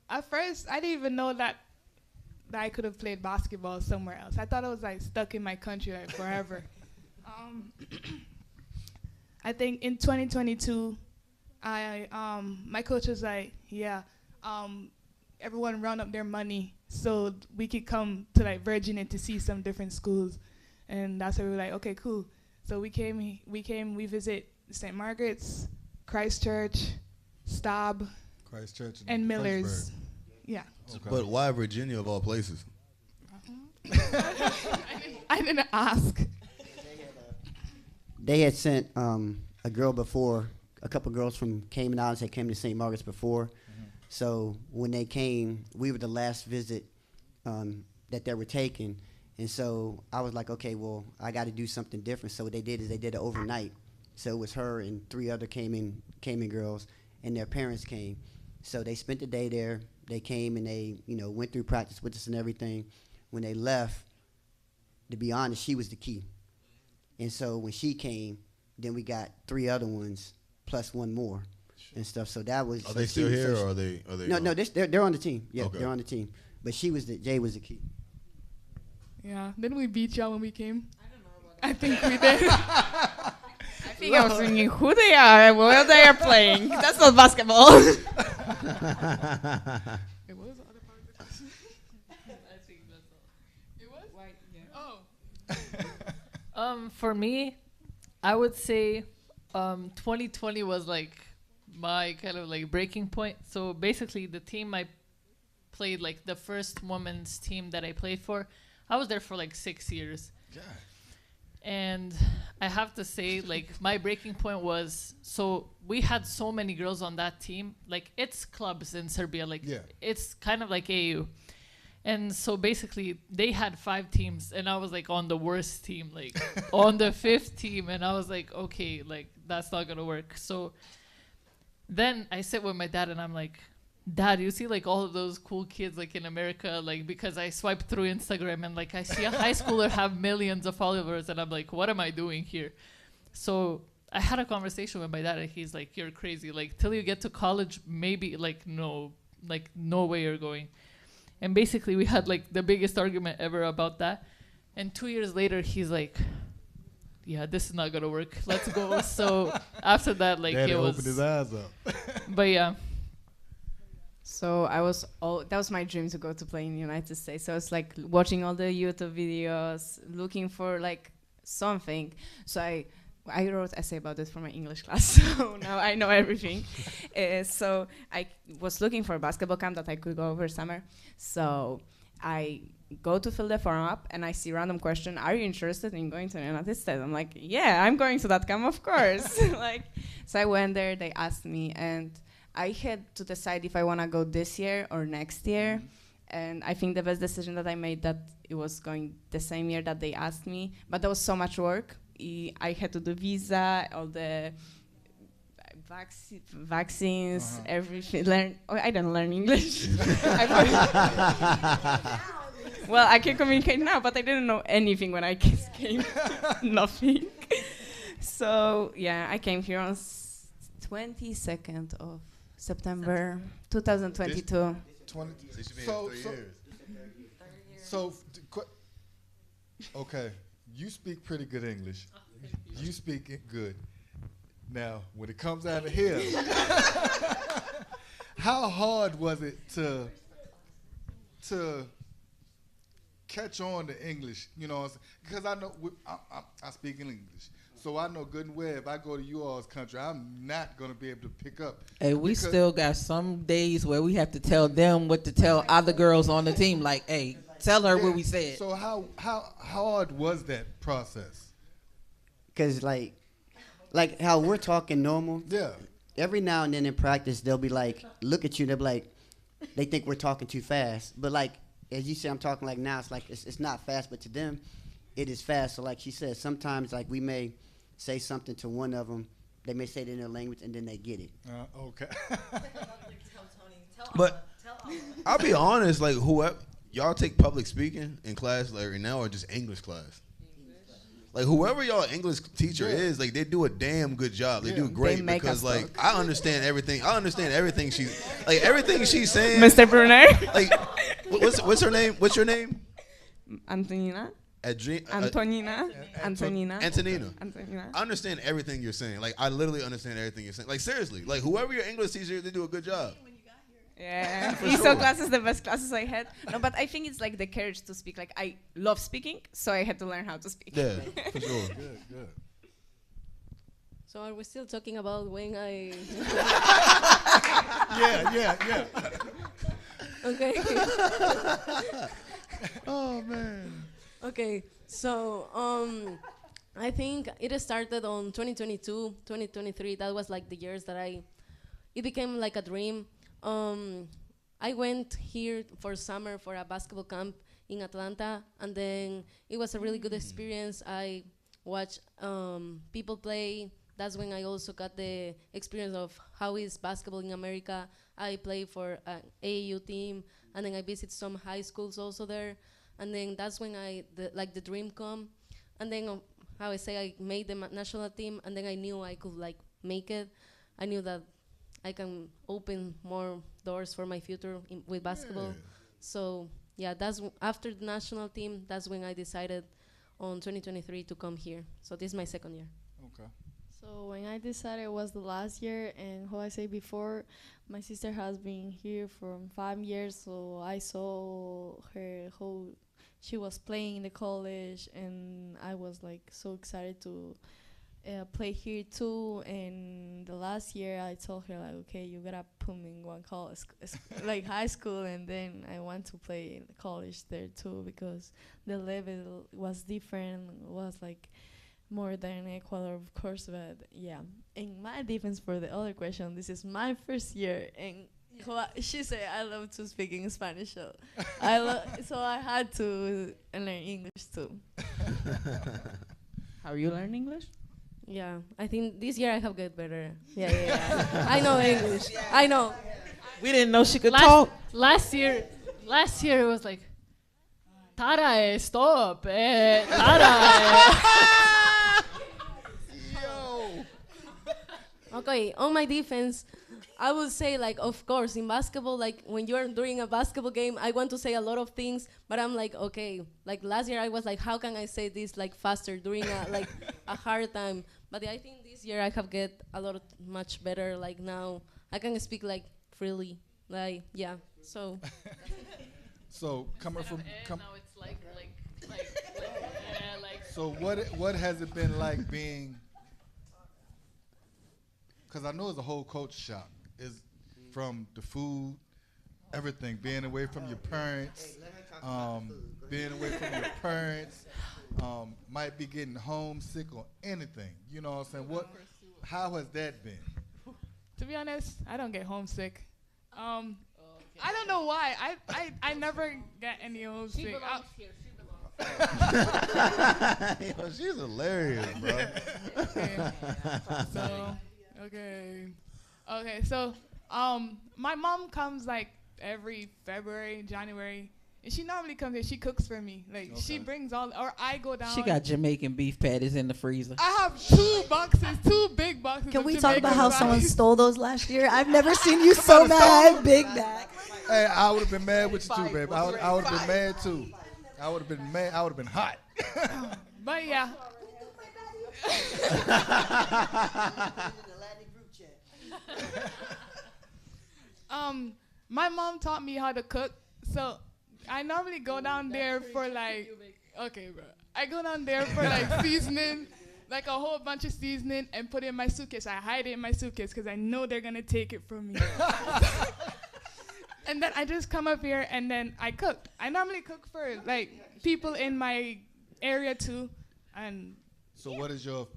Speaker 9: at first, I didn't even know that I could have played basketball somewhere else. I thought I was like stuck in my country like forever. I think in 2022, my coach was like, everyone round up their money so we could come to like Virginia to see some different schools, and that's why we were like, okay, cool. So we visit St. Margaret's, Christchurch, Staub, and Miller's. Yeah.
Speaker 3: Okay. But why Virginia of all places?
Speaker 9: I didn't ask.
Speaker 10: They had sent a girl before, a couple girls from Cayman Islands that came to St. Margaret's before. So when they came, we were the last visit that they were taking. And so I was like, okay, well, I got to do something different. So what they did is they did it overnight. So it was her and 3 other Cayman girls, and their parents came. So they spent the day there. They came and they, went through practice with us and everything. When they left, to be honest, she was the key. And so when she came, then we got 3 other ones plus 1 more. and stuff. So that was.
Speaker 3: Are they still here, or are they?
Speaker 10: No, they're on the team. Yeah,
Speaker 3: Okay.
Speaker 10: they're on the team. But Jay was the key.
Speaker 9: Yeah. Didn't we beat y'all when we came? I think we did.
Speaker 7: I think I was thinking who they are and where they are playing. That's not basketball.
Speaker 9: It was the other part of the question.
Speaker 8: I think that's all.
Speaker 9: It was?
Speaker 8: White, yeah.
Speaker 9: Oh.
Speaker 8: For me, I would say 2020 was like my kind of like breaking point. So basically, the team I played, like the first women's team that I played for, I was there for like 6 years.
Speaker 1: God.
Speaker 8: And I have to say, like, my breaking point was, so we had so many girls on that team. Like, it's clubs in Serbia. Like, it's kind of like AU. And so basically, they had 5 teams, and I was, like, on the worst team, like, on the 5th team. And I was like, okay, like, that's not going to work. So then I sit with my dad, and I'm like, Dad, you see like all of those cool kids like in America, like because I swipe through Instagram and like I see a high schooler have millions of followers and I'm like, what am I doing here? So I had a conversation with my dad and he's like, you're crazy. Like till you get to college, maybe like no way you're going. And basically we had like the biggest argument ever about that. And 2 years later, he's like, yeah, this is not going to work. Let's go. So after that, like
Speaker 1: Daddy
Speaker 8: it was.
Speaker 1: opened his eyes up.
Speaker 8: But yeah.
Speaker 7: So that was my dream to go to play in the United States. So I was like watching all the YouTube videos, looking for like something. So I wrote an essay about it for my English class. So now I know everything. So I was looking for a basketball camp that I could go over summer. So I go to fill the form up and I see random question, are you interested in going to the United States? I'm like, yeah, I'm going to that camp, of course. So I went there, they asked me, and I had to decide if I want to go this year or next year. And I think the best decision that I made that it was going the same year that they asked me. But there was so much work. I had to do visa, all the vaccines, everything. I don't learn English. Well, I can communicate now, but I didn't know anything when I came. Nothing. So, yeah, I came here on 22nd of September 2022.
Speaker 1: Okay, you speak pretty good English. You speak it good. Now, when it comes out of here, how hard was it to catch on to English? You know what I'm saying? Because I know I speak in English. So I know good and well if I go to you all's country, I'm not going to be able to pick up.
Speaker 4: Hey, we still got some days where we have to tell them what to tell other girls on the team. Like, hey, tell her what we said.
Speaker 1: So how hard was that process?
Speaker 10: Because like how we're talking normal.
Speaker 1: Yeah.
Speaker 10: Every now and then in practice, they'll be like, look at you. They'll be like, they think we're talking too fast. But like, as you say, I'm talking like now. It's like it's not fast, but to them, it is fast. So like she said, sometimes like we may say something to one of them, they may say it in their language, and then they get it.
Speaker 1: Okay.
Speaker 3: But I'll be honest, like whoever y'all take public speaking in class like right now or just English class. Like whoever y'all English teacher is, like they do a damn good job. They do great because like I understand everything. I understand everything she's saying.
Speaker 7: Mr. Brunner.
Speaker 3: Like what's her name? What's your name?
Speaker 7: Antonina.
Speaker 3: Antonina.
Speaker 7: Antonina.
Speaker 3: I understand everything you're saying. Like I literally understand everything you're saying. Like seriously. Like whoever your English teacher is, they do a good job.
Speaker 7: Yeah, ESO class is the best classes I had. No, but I think it's like the courage to speak. Like I love speaking, so I had to learn how to speak.
Speaker 3: Yeah, for sure.
Speaker 1: Good.
Speaker 6: So are we still talking about when I?
Speaker 1: Yeah.
Speaker 6: Okay.
Speaker 1: Oh man.
Speaker 6: Okay, so I think it started on 2022, 2023. That was like the years that it became like a dream. I went here for summer for a basketball camp in Atlanta, and then it was a really good experience. I watched people play. That's when I also got the experience of how is basketball in America. I played for an AAU team, and then I visited some high schools also there. And then that's when the dream come. And then I made the national team, and then I knew I could like make it. I knew that I can open more doors for my future with basketball. So yeah, after the national team, that's when I decided on 2023 to come here. So this is my second year.
Speaker 1: Okay.
Speaker 5: So when I decided it was the last year, and how I say before, my sister has been here for 5 years, so I saw her how she was playing in the college, and I was like so excited to play here too. And the last year I told her like, okay, you gotta put me in one college, like high school, and then I want to play in college there too, because the level was different, was like more than Ecuador, of course, but yeah. And my defense for the other question, this is my first year, and she said I love to speak in Spanish, so so I had to learn English too.
Speaker 4: How are you learning English?
Speaker 6: Yeah, I think this year I have get better. Yeah. I know English. I know.
Speaker 4: We didn't know she could talk.
Speaker 8: Last year it was like, Tara, stop, Tara.
Speaker 6: Okay, on my defense, I would say, like, of course, in basketball, like, when you're doing a basketball game, I want to say a lot of things, but I'm like, okay, like, last year I was like, how can I say this, like, faster during, a hard time? But I think this year I have get a lot much better, like, now I can speak, like, freely, like, yeah, so.
Speaker 1: So, coming from...
Speaker 8: now it's like.
Speaker 1: So, what has it been like being... Because I know it's a whole culture shock. Is from the food, everything, being away from your parents, might be getting homesick or anything. You know what I'm saying? How has that been?
Speaker 9: To be honest, I don't get homesick. I don't know why. I never get any homesick.
Speaker 8: She belongs here.
Speaker 3: Yo, she's hilarious, bro.
Speaker 9: Okay. So, my mom comes like every February, January, and she normally comes here. She cooks for me. Like she brings or I go down.
Speaker 4: She got Jamaican beef patties in the freezer.
Speaker 9: I have 2 big boxes.
Speaker 11: Can
Speaker 9: of
Speaker 11: we talk about how
Speaker 9: Jamaican
Speaker 11: someone
Speaker 9: rice.
Speaker 11: stole those last year? I've never seen you so mad, Big Mac.
Speaker 1: Hey, I would have been mad with you too, baby. I would have been mad too. I would have been mad. I would have been hot.
Speaker 9: But yeah. My mom taught me how to cook, so I normally go down there for like, okay, bro. I go down there for like seasoning, like a whole bunch of seasoning, and put it in my suitcase. I hide it in my suitcase because I know they're gonna take it from me. And then I just come up here and then I cook. I normally cook for like people in my area too, and.
Speaker 1: So what is your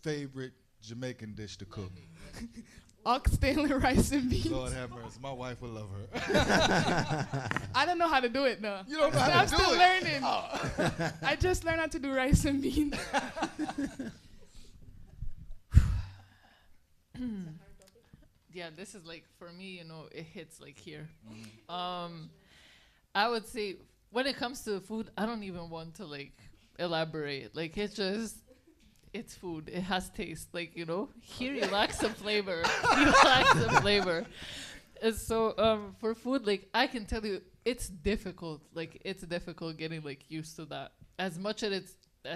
Speaker 1: favorite Jamaican dish to cook?
Speaker 9: Oxtail and rice and beans.
Speaker 1: Lord have mercy. My wife will love her.
Speaker 9: I don't know how to do it though.
Speaker 1: You don't know how to do it?
Speaker 9: I'm still learning. I just learned how to do rice and beans.
Speaker 8: Yeah, this is like, for me, it hits like here. I would say when it comes to food, I don't even want to like elaborate. Like it's food. It has taste. Like, here you lack some flavor. And so for food, like I can tell you, it's difficult. Like it's difficult getting like used to that. As much as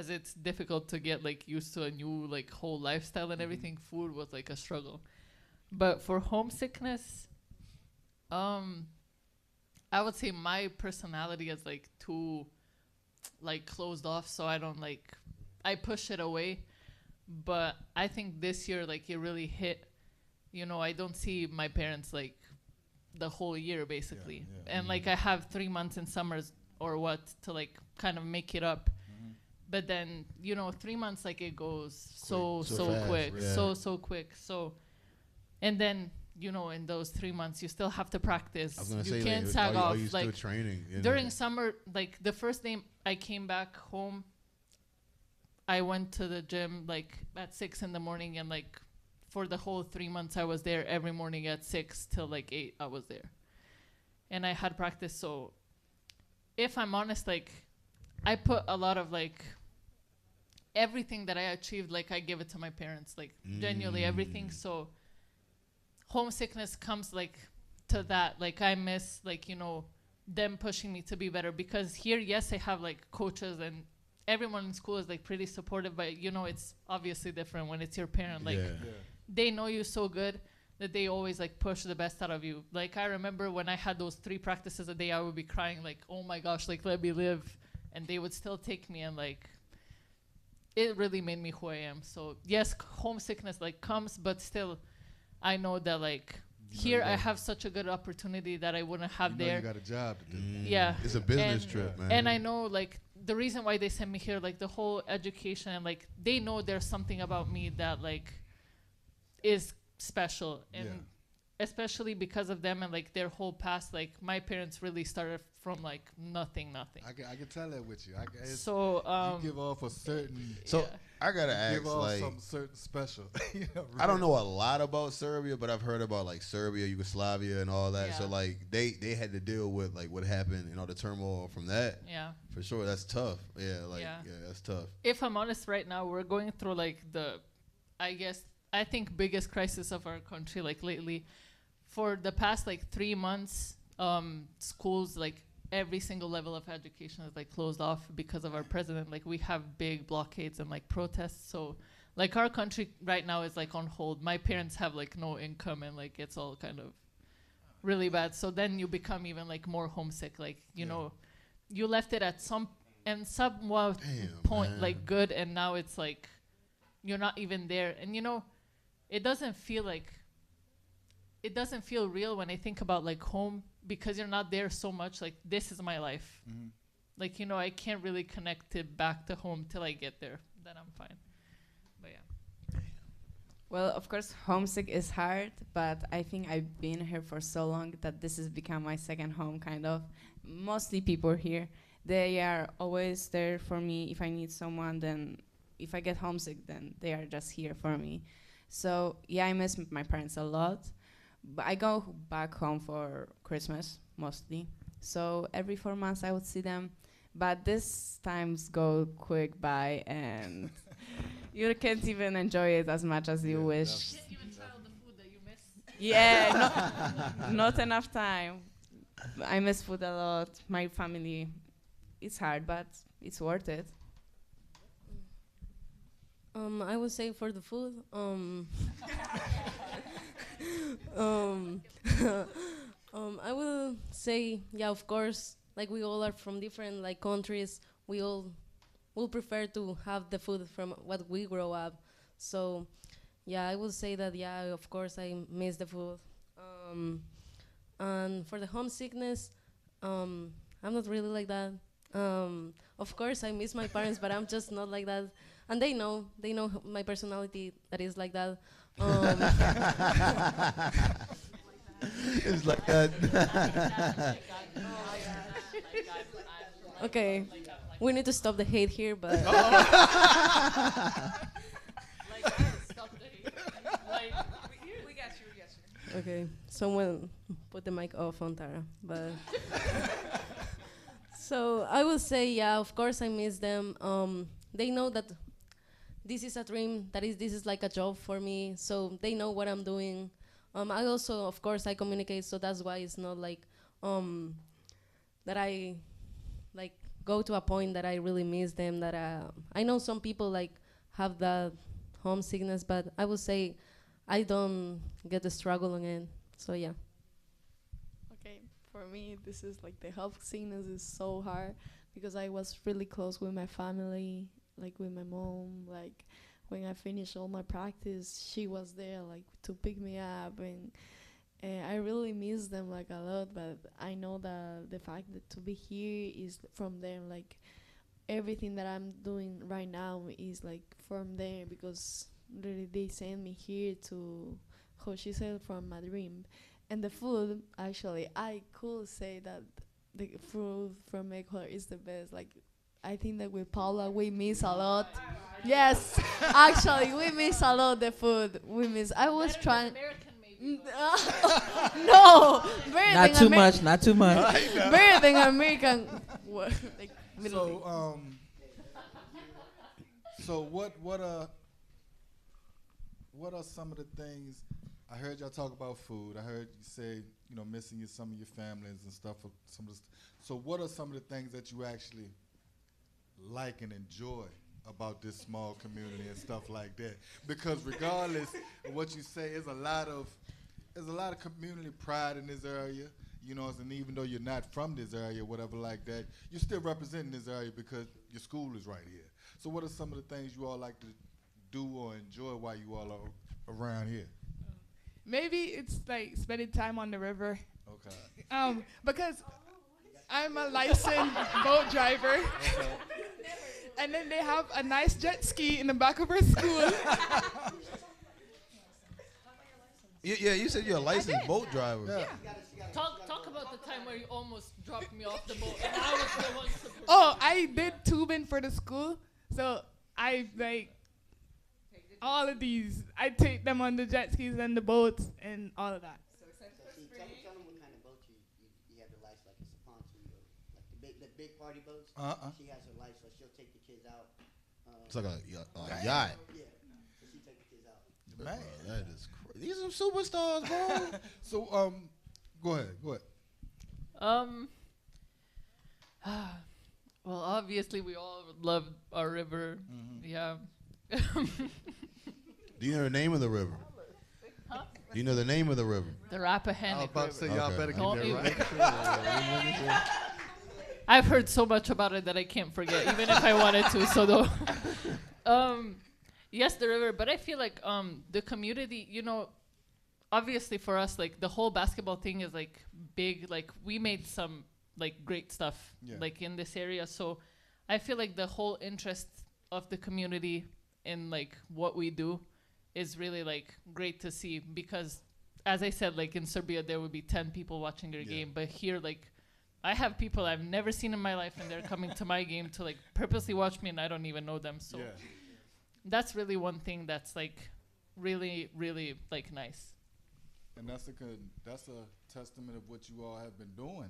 Speaker 8: it's difficult to get like used to a new like whole lifestyle and everything, food was like a struggle. But for homesickness, I would say my personality is like too like closed off, so I don't like, I push it away. But I think this year, like, it really hit. I don't see my parents like the whole year basically, and like I have 3 months in summers or what to like kind of make it up. But then 3 months, like it goes so quick, so quick. So, and then in those 3 months you still have to practice.
Speaker 3: I was gonna
Speaker 8: you
Speaker 3: say,
Speaker 8: can't
Speaker 3: like,
Speaker 8: sag off.
Speaker 3: are you
Speaker 8: like
Speaker 3: still training
Speaker 8: during summer, like the first day I came back home, I went to the gym like at 6 in the morning, and like for the whole 3 months I was there every morning at 6 till like 8 I was there, and I had practice. So if I'm honest, like I put a lot of like everything that I achieved, like I give it to my parents, like genuinely everything. So homesickness comes like to that. Like I miss like, you know, them pushing me to be better, because here, yes, I have like coaches and everyone in school is like pretty supportive, but you know, it's obviously different when it's your parent. Like they know you so good that they always like push the best out of you. Like I remember when I had those 3 practices a day, I would be crying like, oh my gosh, like let me live. And they would still take me, and like it really made me who I am. So yes, homesickness like comes, but still I know that like here I have such a good opportunity that I wouldn't have there.
Speaker 1: You got a job to do.
Speaker 8: Yeah.
Speaker 3: It's a business trip, man.
Speaker 8: And I know like the reason why they sent me here, like the whole education, and like they know there's something about me that like is special. And especially because of them and like their whole past, like my parents really started from like nothing.
Speaker 1: I can tell that with you.
Speaker 8: So
Speaker 1: you give off a certain.
Speaker 3: So I gotta ask,
Speaker 1: give off
Speaker 3: like,
Speaker 1: something certain special. You know,
Speaker 3: I don't know a lot about Serbia, but I've heard about like Serbia, Yugoslavia, and all that. So like they had to deal with like what happened and all the turmoil from that.
Speaker 8: Yeah.
Speaker 3: For sure, that's tough. Yeah, that's tough.
Speaker 8: If I'm honest, right now we're going through like I think biggest crisis of our country like lately. For the past like 3 months, schools like every single level of education is like closed off because of our president. Like we have big blockades and like protests. So like our country right now is like on hold. My parents have like no income, and like it's all kind of really bad. So then you become even like more homesick. Like, you know, you left it at somewhat point man. Like good, and now it's like you're not even there. And you know, it doesn't feel real when I think about like home, because you're not there so much. Like this is my life. Like, you know, I can't really connect it back to home till I get there. Then I'm fine. But yeah.
Speaker 7: Well, of course, homesick is hard, but I think I've been here for so long that this has become my second home, kind of. Mostly people here, they are always there for me. If I need someone, then if I get homesick, then they are just here for me. So yeah, I miss my parents a lot. But I go back home for Christmas, mostly. So every 4 months I would see them. But these times go quick by, and you can't even enjoy it as much as you wish.
Speaker 8: You can't even try all the food that you miss.
Speaker 7: Yeah, not enough time. I miss food a lot. My family, it's hard, but it's worth it.
Speaker 6: I would say for the food, I will say, yeah, of course, like we all are from different like countries, we all will prefer to have the food from what we grow up. So yeah, I will say that, yeah, of course I miss the food. And for the homesickness, I'm not really like that. Of course I miss my parents, but I'm just not like that. And they know my personality that is like that.
Speaker 3: It's like that.
Speaker 6: Okay, we need to stop the hate here, but.
Speaker 8: We got you.
Speaker 6: Okay, someone put the mic off on Tara, but. So I will say, yeah, of course I miss them. They know that this is a dream, this is like a job for me, so they know what I'm doing. I also, of course, I communicate, so that's why it's not like that I like go to a point that I really miss them. That I know some people like have that homesickness, but I would say I don't get the struggle on it. So yeah.
Speaker 5: Okay, for me, this is like the homesickness is so hard because I was really close with my family, like with my mom. Like when I finished all my practice, she was there like to pick me up, and I really miss them like a lot. But I know that the fact that to be here is from them. Like everything that I'm doing right now is like from there, because really they sent me here to, how she said, from my dream. And the food, actually, I could say that the food from Ecuador is the best. Like, I think that with Paula, we miss a lot. Yes, actually, we miss a lot the food. We miss. I was trying.
Speaker 8: American, maybe.
Speaker 5: No,
Speaker 4: Not too much. Not too much.
Speaker 5: Better than American. Like,
Speaker 1: so what are some of the things I heard y'all talk about food. I heard you say, missing some of your families and stuff. So what are some of the things that you actually like and enjoy about this small community and stuff like that? Because regardless of what you say, there's a lot of community pride in this area. And even though you're not from this area, whatever like that, you're still representing this area because your school is right here. So what are some of the things you all like to do or enjoy while you all are around here?
Speaker 9: Maybe it's like spending time on the river.
Speaker 1: Okay.
Speaker 9: Because I'm a licensed boat driver.
Speaker 1: Okay.
Speaker 9: And then they have a nice jet ski in the back of our school.
Speaker 3: Yeah, you said you're a licensed boat driver.
Speaker 1: Yeah.
Speaker 8: Talk about the time where you almost dropped me off the boat and I was the one supposed
Speaker 9: Oh, I did tubing for the school. So I all of these. I take them on the jet skis and the boats and all of that.
Speaker 10: So tell them what kind of boat you have the license, like it's a pontoon boat. Like the big party boats. She has her license, so she'll take the kids out.
Speaker 3: It's like a yacht.
Speaker 10: Yeah, so she take the kids out.
Speaker 1: Man,
Speaker 3: that is crazy. These are superstars, bro.
Speaker 1: So go ahead.
Speaker 8: Well, obviously we all love our river.
Speaker 1: Mm-hmm.
Speaker 8: Yeah.
Speaker 3: Do you know the name of the river?
Speaker 8: Huh?
Speaker 3: Do you know the name of the river?
Speaker 8: The Rappahannock
Speaker 1: I was about to say,
Speaker 8: River.
Speaker 1: y'all
Speaker 3: Okay.
Speaker 1: better
Speaker 8: Don't
Speaker 1: keep that
Speaker 8: even-
Speaker 1: right.
Speaker 8: I've heard so much about it that I can't forget, even if I wanted to. So though, yes, the river. But I feel like the community, obviously for us, like the whole basketball thing is like big. Like we made some like great stuff like in this area. So I feel like the whole interest of the community in like what we do is really like great to see, because as I said, like in Serbia there would be 10 people watching their game, but here like I have people I've never seen in my life and they're coming to my game to like purposely watch me and I don't even know them. So that's really one thing that's like really, really like nice.
Speaker 1: And that's a testament of what you all have been doing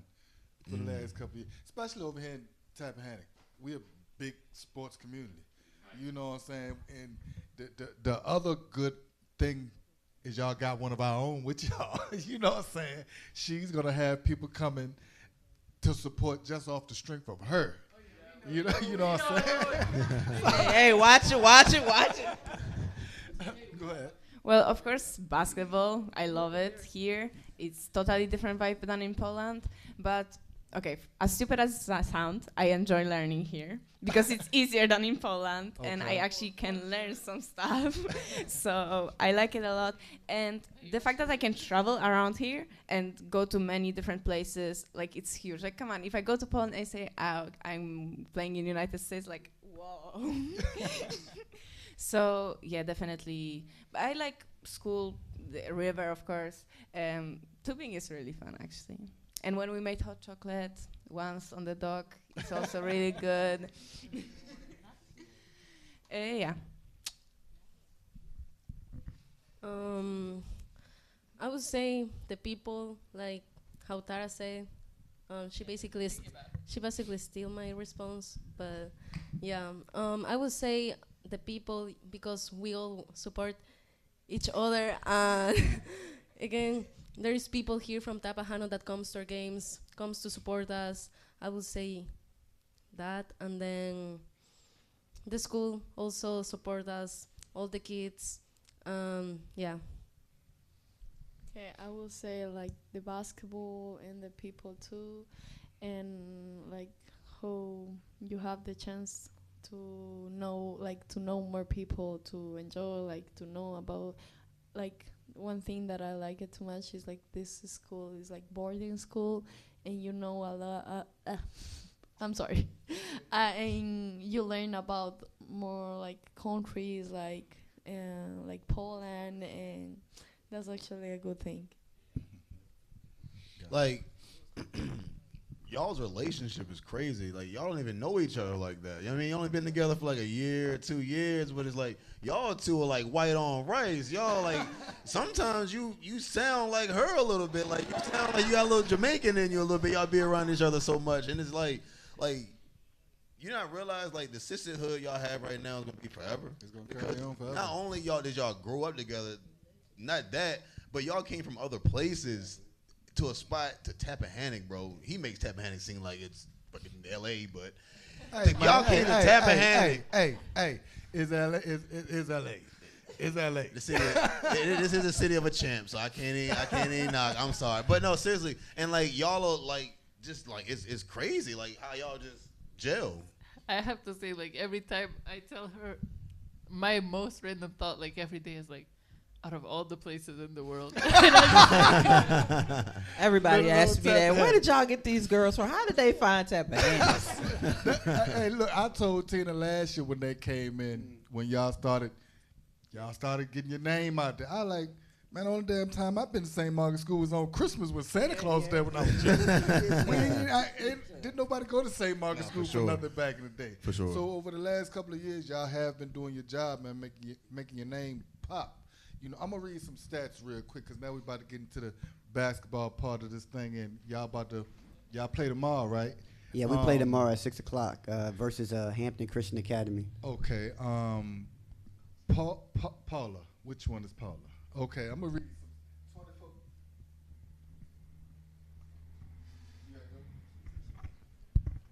Speaker 1: for the last couple of years, especially over here in Tappahannock. We're a big sports community. You know what I'm saying? And the other good thing is y'all got one of our own with y'all. You know what I'm saying? She's going to have people coming to support just off the strength of her. You know what I'm saying?
Speaker 11: Hey, watch it.
Speaker 1: Go ahead.
Speaker 7: Well, of course, basketball. I love it here. It's totally different vibe than in Poland. But, okay, as stupid as I sound, I enjoy learning here because it's easier than in Poland, and I actually can learn some stuff. So I like it a lot. And the fact that I can travel around here and go to many different places, like, it's huge. Like, come on, if I go to Poland, I say, I'm playing in the United States, like, whoa. So, yeah, definitely. But I like school, the river, of course. Tubing is really fun, actually. And when we made hot chocolate once on the dock, it's also really good. Yeah.
Speaker 6: I would say the people, like how Tara said, she basically steal my response, but yeah, I would say the people, because we all support each other. Again, there is people here from Tappahannock that comes to our games, comes to support us. I would say that, and then the school also support us, all the kids. Yeah.
Speaker 5: Okay, I will say like the basketball and the people too, and like how you have the chance to know more people, to enjoy, like to know about, like one thing that I like it too much is like this school is like boarding school, and you know a lot. I'm sorry, and you learn about more like countries like Poland, and that's actually a good thing.
Speaker 3: Like, y'all's relationship is crazy. Like, y'all don't even know each other like that. You know what I mean? You only been together for like a year, 2 years, but it's like y'all two are like white on rice. Y'all like sometimes you sound like her a little bit. Like you sound like you got a little Jamaican in you a little bit. Y'all be around each other so much, and it's like you not realize like the sisterhood y'all have right now is gonna be forever.
Speaker 1: It's gonna carry on forever.
Speaker 3: Not only did y'all grow up together, not that, But y'all came from other places to a spot to Tappahannock, bro. He makes Tappahannock seem like it's fucking L.A., but y'all came to Tappahannock.
Speaker 1: Hey, is LA? Is LA? Is LA?
Speaker 3: The city. This is the city of a champ, so I can't even knock. I'm sorry, but no, seriously, and like y'all are like just like it's crazy, like how y'all just gel.
Speaker 8: I have to say, like, every time I tell her, my most random thought, like, every day is like, out of all the places in the world.
Speaker 4: Everybody asks me that. Where did y'all get these girls from? How did they find Tappahannock?
Speaker 1: Hey, look, I told Tina last year when they came in, when y'all started getting your name out there. I like, man, only damn time I've been to St. Margaret School was on Christmas with Santa Claus there when I was young. Didn't nobody go to St. Margaret School for nothing back in the day.
Speaker 3: For sure.
Speaker 1: So over the last couple of years, y'all have been doing your job, man, making your name pop. You know, I'm gonna read some stats real quick because now we're about to get into the basketball part of this thing, and y'all play tomorrow, right?
Speaker 10: Yeah, we play tomorrow at 6:00 versus Hampton Christian Academy.
Speaker 1: Okay. Paula, which one is Paula? Okay, I'm gonna read.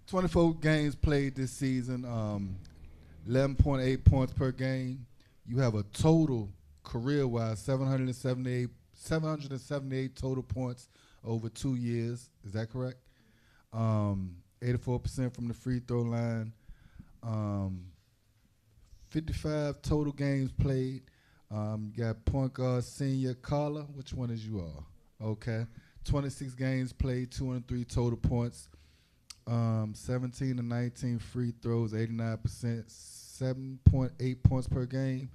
Speaker 1: 24 games played this season, 11.8 points per game. You have a total career-wise 778 total points over 2 years. Is that correct? 84% from the free throw line. 55 total games played. You got point guard senior Carla. Which one is you all? Okay. 26 games played, 203 total points. 17 to 19 free throws, 89%, 7.8 points per game.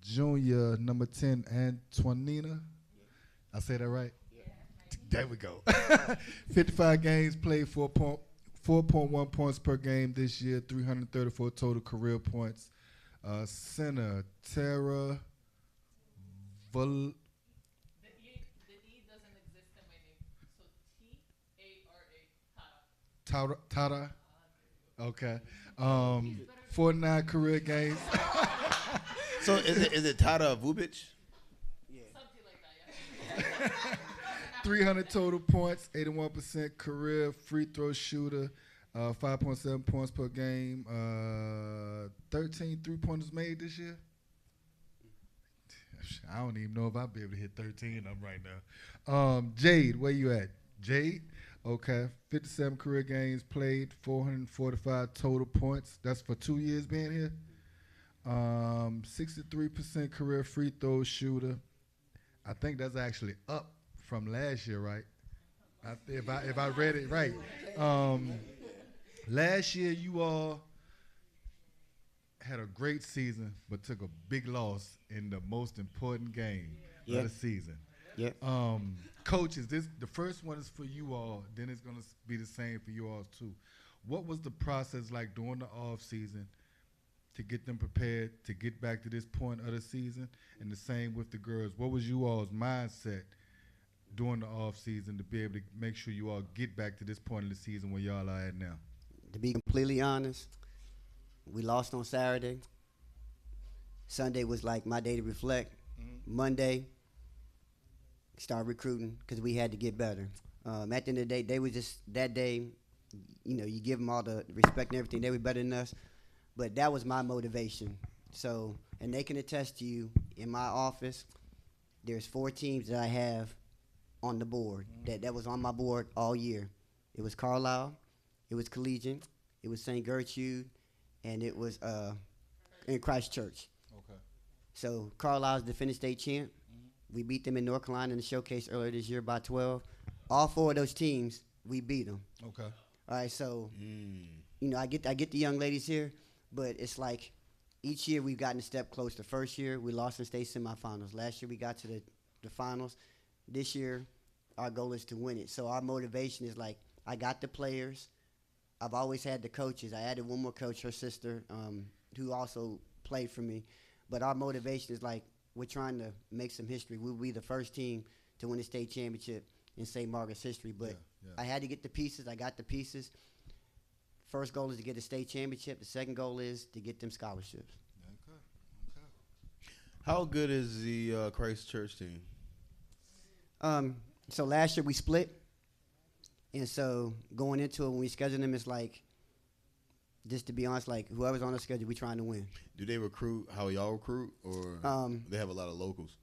Speaker 1: Junior number 10, Antonina. I say that right? Yeah. There we go. 55 games played, 4.1 points per game this year, 334 total career points. Center Tara
Speaker 8: The E doesn't exist in my name. So T-A-R-A.
Speaker 1: Tara. Okay. 49 career games.
Speaker 3: So is it Tara Vubic?
Speaker 8: Yeah. Something like that, yeah.
Speaker 1: 300 total points, 81% career free throw shooter, 5.7 points per game, 13 3-pointers made this year. I don't even know if I'll be able to hit 13 of them right now. Jade, where you at? Jade? Okay. 57 career games played, 445 total points. That's for 2 years being here. 63% career free throw shooter. I think that's actually up from last year, right? If I read it right. Last year you all had a great season, but took a big loss in the most important game of the season.
Speaker 10: Yeah.
Speaker 1: Coaches, the first one is for you all, then it's going to be the same for you all too. What was the process like during the off season to get them prepared to get back to this point of the season? And the same with the girls. What was you all's mindset during the off season to be able to make sure you all get back to this point of the season where y'all are at now?
Speaker 10: To be completely honest, we lost on Saturday. Sunday was like my day to reflect. Monday, start recruiting because we had to get better. At the end of the day, they was just that day, you know, you give them all the respect and everything. They were better than us. But that was my motivation. So, and they can attest to you, in my office, there's 4 teams that I have on the board, that was on my board all year. It was Carlisle, it was Collegiate, it was St. Gertrude, and it was in Christchurch.
Speaker 1: Okay.
Speaker 10: So Carlisle's defending state champ. We beat them in North Carolina in the showcase earlier this year by 12. All 4 of those teams, we beat them.
Speaker 1: Okay.
Speaker 10: All right, so, you know, I get the young ladies here, but it's like each year we've gotten a step closer. The first year, we lost in state semifinals. Last year, we got to the finals. This year, our goal is to win it. So our motivation is like, I got the players. I've always had the coaches. I added one more coach, her sister, who also played for me. But our motivation is like, we're trying to make some history. We'll be the first team to win the state championship in St. Margaret's history. But I had to get the pieces. I got the pieces. First goal is to get a state championship. The second goal is to get them scholarships.
Speaker 1: Okay.
Speaker 3: How good is the Christchurch team?
Speaker 10: So last year we split, and so going into it when we scheduled them, it's like, just to be honest, like whoever's on the schedule, we trying to win.
Speaker 3: Do they recruit how y'all recruit, or they have a lot of locals?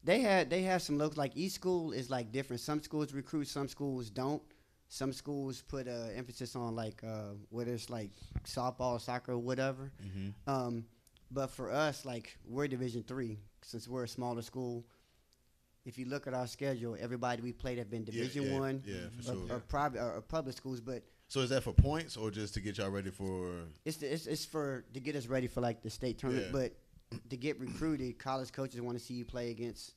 Speaker 10: They have some locals. Like each school is like different. Some schools recruit, some schools don't. Some schools put emphasis on like whether it's like softball, soccer, or whatever.
Speaker 3: Mm-hmm.
Speaker 10: But for us, like we're Division III, since we're a smaller school. If you look at our schedule, everybody we played have been Division I,
Speaker 3: for sure.
Speaker 10: or private or public schools. But
Speaker 3: so is that for points or just to get y'all ready for?
Speaker 10: It's for to get us ready for like the state tournament.
Speaker 3: Yeah.
Speaker 10: But to get recruited, college coaches want to see you play against,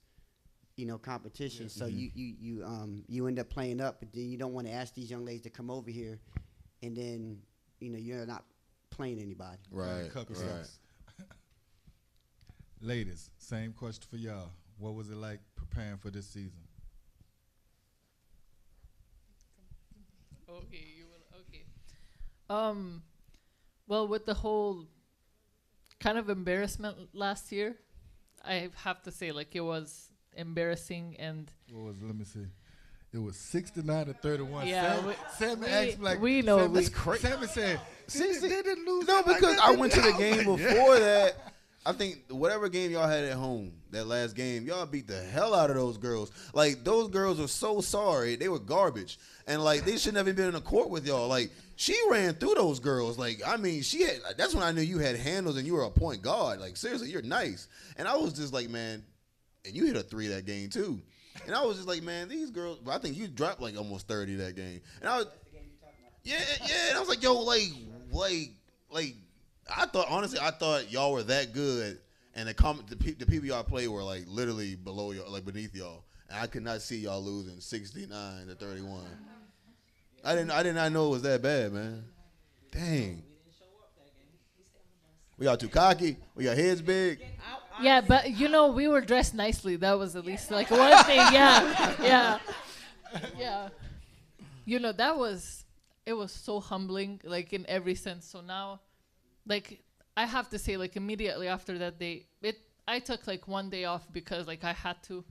Speaker 10: competition. So you end up playing up, but then you don't want to ask these young ladies to come over here, and then you're not playing anybody.
Speaker 3: Right.
Speaker 1: Ladies, same question for y'all. What was it like preparing for this season?
Speaker 8: Okay, you will. Okay. Well, with the whole kind of embarrassment last year, I have to say, like, it was embarrassing and.
Speaker 1: What was? Let me see. It was 69-31.
Speaker 8: Yeah,
Speaker 1: Sammy asked me, like,
Speaker 8: we know.
Speaker 3: That's crazy.
Speaker 1: Sammy said, they didn't lose.
Speaker 3: No,
Speaker 1: like
Speaker 3: because
Speaker 1: that,
Speaker 3: I
Speaker 1: did
Speaker 3: went
Speaker 1: they?
Speaker 3: to the
Speaker 1: I
Speaker 3: game
Speaker 1: was like,
Speaker 3: before
Speaker 1: yeah.
Speaker 3: that. I think whatever game y'all had at home, that last game, y'all beat the hell out of those girls. Like, those girls were so sorry. They were garbage. And, like, they shouldn't have even been in a court with y'all. Like, she ran through those girls. Like, I mean, that's when I knew you had handles and you were a point guard. Like, seriously, you're nice. And I was just like, man, and you hit a 3 that game, too. And I was just like, man, these girls, I think you dropped, like, almost 30 that game. And I was, yeah. And I was like, yo, like, I thought y'all were that good, and the people y'all play were like literally below y'all, like beneath y'all, and I could not see y'all losing 69-31. I did not know it was that bad, man. Dang. We got too cocky. We got heads big.
Speaker 8: Yeah, but we were dressed nicely. That was at least like one thing. Yeah. It was so humbling, like in every sense. So now. Like, I have to say, like, immediately after that day, I took, like, one day off because, like, I had to.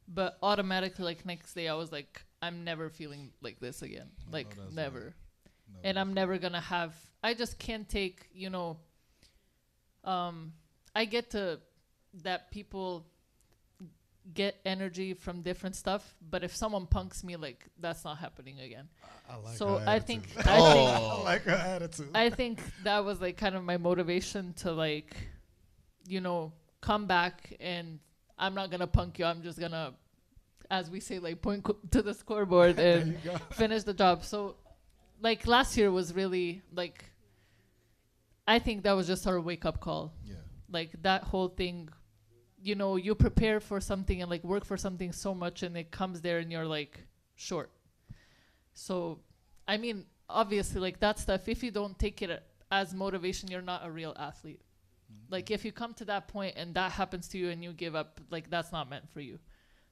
Speaker 8: But automatically, like, next day, I was like, I'm never feeling like this again. Like, never.
Speaker 1: Right. No,
Speaker 8: and I'm never going to have... I just can't take, I get to... That people get energy from different stuff. But if someone punks me, like, that's not happening again.
Speaker 1: I like
Speaker 8: so
Speaker 1: her
Speaker 8: I
Speaker 1: attitude.
Speaker 8: think
Speaker 1: I like her attitude.
Speaker 8: I think that was like kind of my motivation to like, come back, and I'm not gonna punk you. I'm just gonna, as we say, like point to the scoreboard and finish the job. So, like last year was really like, I think that was just our wake up call.
Speaker 1: Yeah.
Speaker 8: Like that whole thing, you prepare for something and like work for something so much, and it comes there and you're like short. So, I mean, obviously, like that stuff, if you don't take it as motivation, you're not a real athlete. Mm-hmm. Like if you come to that point and that happens to you and you give up, like that's not meant for you.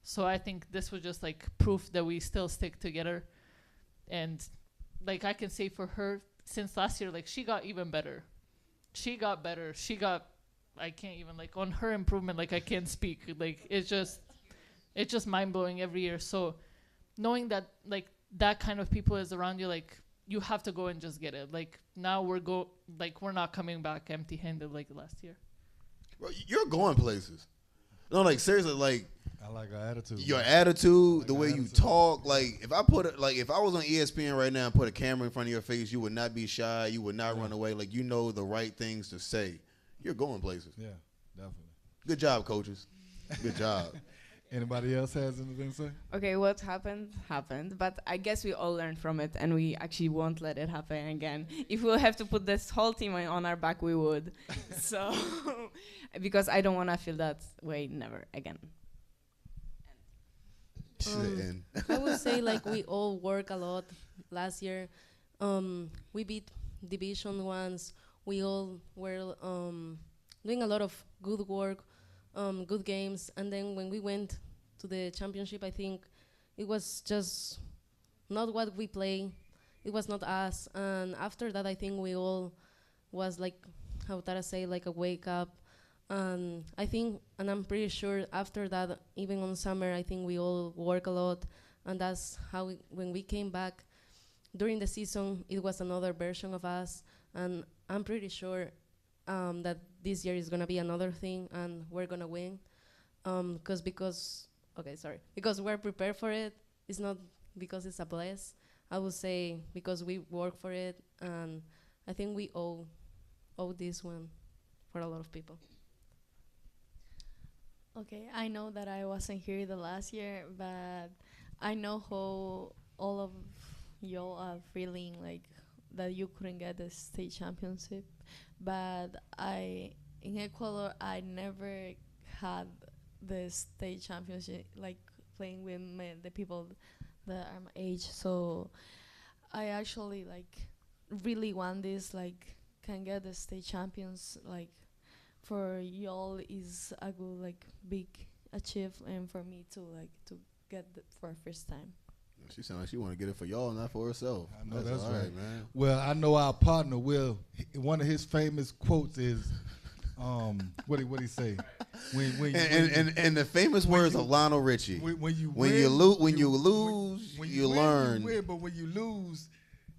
Speaker 8: So I think this was just like proof that we still stick together. And like I can say for her, since last year, like she got even better. She got better. I can't even like on her improvement, like I can't speak. Like it's just mind blowing every year. So knowing that like that kind of people is around you, like you have to go and just get it. Like now we're not coming back empty handed like last year.
Speaker 3: Bro, you're going places. No, like seriously, like
Speaker 1: I like her attitude.
Speaker 3: Your attitude, the way you talk. Like if I was on ESPN right now and put a camera in front of your face, you would not be shy. You would not run away. Like you know the right things to say. You're going places.
Speaker 1: Yeah, definitely.
Speaker 3: Good job, coaches. Good job.
Speaker 1: Anybody else has anything to say?
Speaker 7: Okay, what happened, but I guess we all learned from it, and we actually won't let it happen again. If we'll have to put this whole team on our back, we would. So, because I don't want to feel that way never again.
Speaker 6: I would say like we all work a lot last year. We beat Division Ones. We all were doing a lot of good work. Good games, and then when we went to the championship, I think it was just not what we play. It was not us, and after that, I think we all was like, how would I say, like a wake up. And I think, and I'm pretty sure after that, even on summer, I think we all work a lot, and that's how when we came back during the season, it was another version of us, and I'm pretty sure that this year is gonna be another thing, and we're gonna win, because we're prepared for it. It's not because it's a bless. I would say because we work for it, and I think we owe this one for a lot of people.
Speaker 5: Okay, I know that I wasn't here the last year, but I know how all of y'all are feeling like that you couldn't get the state championship. But in Ecuador, I never had the state championship, like playing with the people that are my age. So I actually like really want this, like can get the state champions, like for y'all is a good like big achievement, and for me too, like to get for first time.
Speaker 3: She sounds like she want to get it for y'all, not for herself.
Speaker 1: I know that's
Speaker 3: all
Speaker 1: right,
Speaker 3: man.
Speaker 1: Well, I know our partner Will. One of his famous quotes is, what he say?
Speaker 3: And the famous words of Lionel Richie.
Speaker 1: When you
Speaker 3: lose, you learn.
Speaker 1: You win, but when you lose,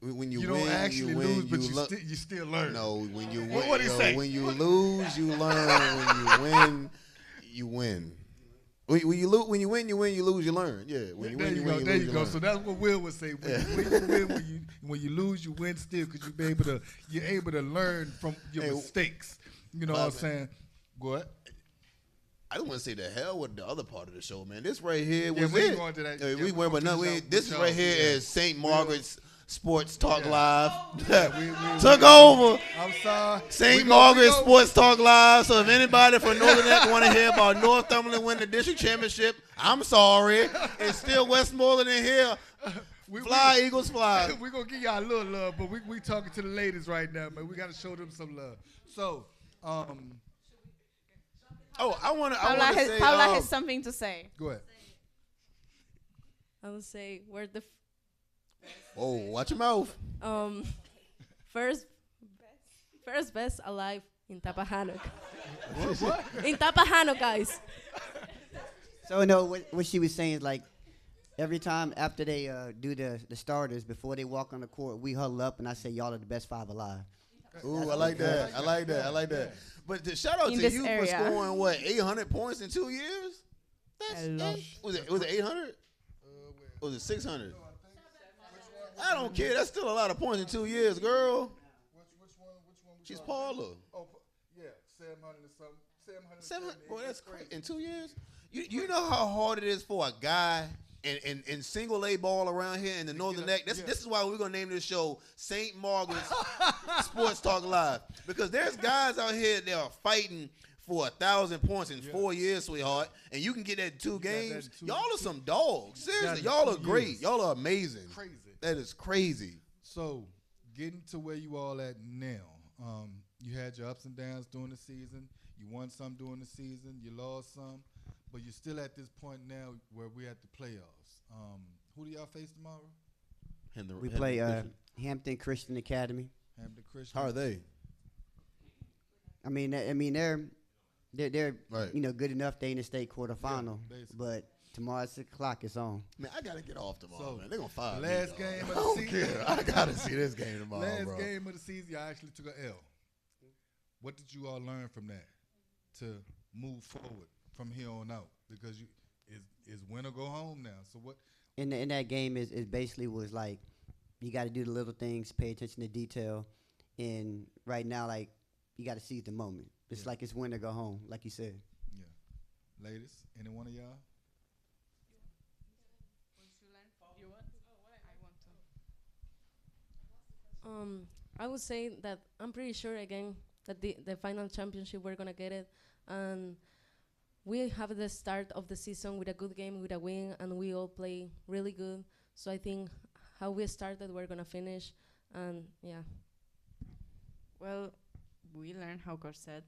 Speaker 3: when you
Speaker 1: don't
Speaker 3: win,
Speaker 1: actually lose, but you still learn.
Speaker 3: No, when you win,
Speaker 1: what he say?
Speaker 3: When you lose, you learn. When you win, you win. When you win, you lose, you learn. Yeah. When you win, you win,
Speaker 1: there
Speaker 3: lose,
Speaker 1: you
Speaker 3: you
Speaker 1: go.
Speaker 3: learn.
Speaker 1: So that's what Will would say. When you lose, you win still, because you're able to learn from your mistakes. You know what I'm saying? Go ahead.
Speaker 3: I don't want to say the hell with the other part of the show, man. This right here was
Speaker 1: we
Speaker 3: it.
Speaker 1: going to that.
Speaker 3: We went, but no, this right here is St. Margaret's Sports Talk Live. Took over.
Speaker 1: I'm sorry.
Speaker 3: St. Margaret's Sports Talk Live. So if anybody from Northern Neck want to hear about Northumberland winning the district championship, I'm sorry. It's still Westmoreland in here. Fly, Eagles, fly.
Speaker 1: We're going to give y'all a little love, but we talking to the ladies right now, man. We got to show them some love. So,
Speaker 3: I want to say.
Speaker 7: Paula has something to say.
Speaker 1: Go ahead.
Speaker 6: I would say we're the
Speaker 3: Watch your mouth.
Speaker 6: first best alive in Tappahannock.
Speaker 1: What?
Speaker 6: In Tappahannock, guys.
Speaker 10: So no, what she was saying is like every time after they do the starters, before they walk on the court, we huddle up and I say y'all are the best five alive.
Speaker 3: Ooh, I like that. I like that. But shout out to you for scoring 800 points in 2 years. Was it 800? Or was it 600? I don't care. That's still a lot of points in 2 years, girl.
Speaker 1: Which one?
Speaker 3: She's Paula.
Speaker 1: Oh, yeah, 700 or something.
Speaker 3: 700. Boy, that's crazy. In 2 years? You know how hard it is for a guy in single A ball around here in the Northern Neck? This is why we're going to name this show St. Margaret's Sports Talk Live. Because there's guys out here that are fighting for 1,000 points in 4 years, sweetheart, and you can get that in 2 games. Y'all are some dogs. Seriously, y'all are great. Y'all are amazing.
Speaker 1: Crazy.
Speaker 3: That is crazy.
Speaker 1: So, getting to where you all at now, you had your ups and downs during the season. You won some during the season. You lost some. But you're still at this point now where we're at the playoffs. Who do y'all face tomorrow?
Speaker 10: We play Hampton Christian Academy.
Speaker 1: Hampton Christian.
Speaker 3: How are they?
Speaker 10: I mean they're right. Good enough. They in the state quarterfinal, but tomorrow at 6 o'clock it's on.
Speaker 3: Man, I gotta get off tomorrow, man. They're gonna fire me.
Speaker 1: Last game of the season.
Speaker 3: I don't care. I gotta see this game tomorrow,
Speaker 1: Last game of the season, y'all actually took an L. What did you all learn from that to move forward from here on out? Because is win or go home now. So what?
Speaker 10: In that game is basically was like you got to do the little things, pay attention to detail, and right now like you got to seize the moment. It's like it's win or go home, like you said.
Speaker 1: Yeah, ladies, any one of y'all?
Speaker 6: I would say that I'm pretty sure again that the final championship we're gonna get it, and we have the start of the season with a good game, with a win, and we all play really good. So I think how we started, we're gonna finish, and yeah.
Speaker 7: Well, we learned how Coach said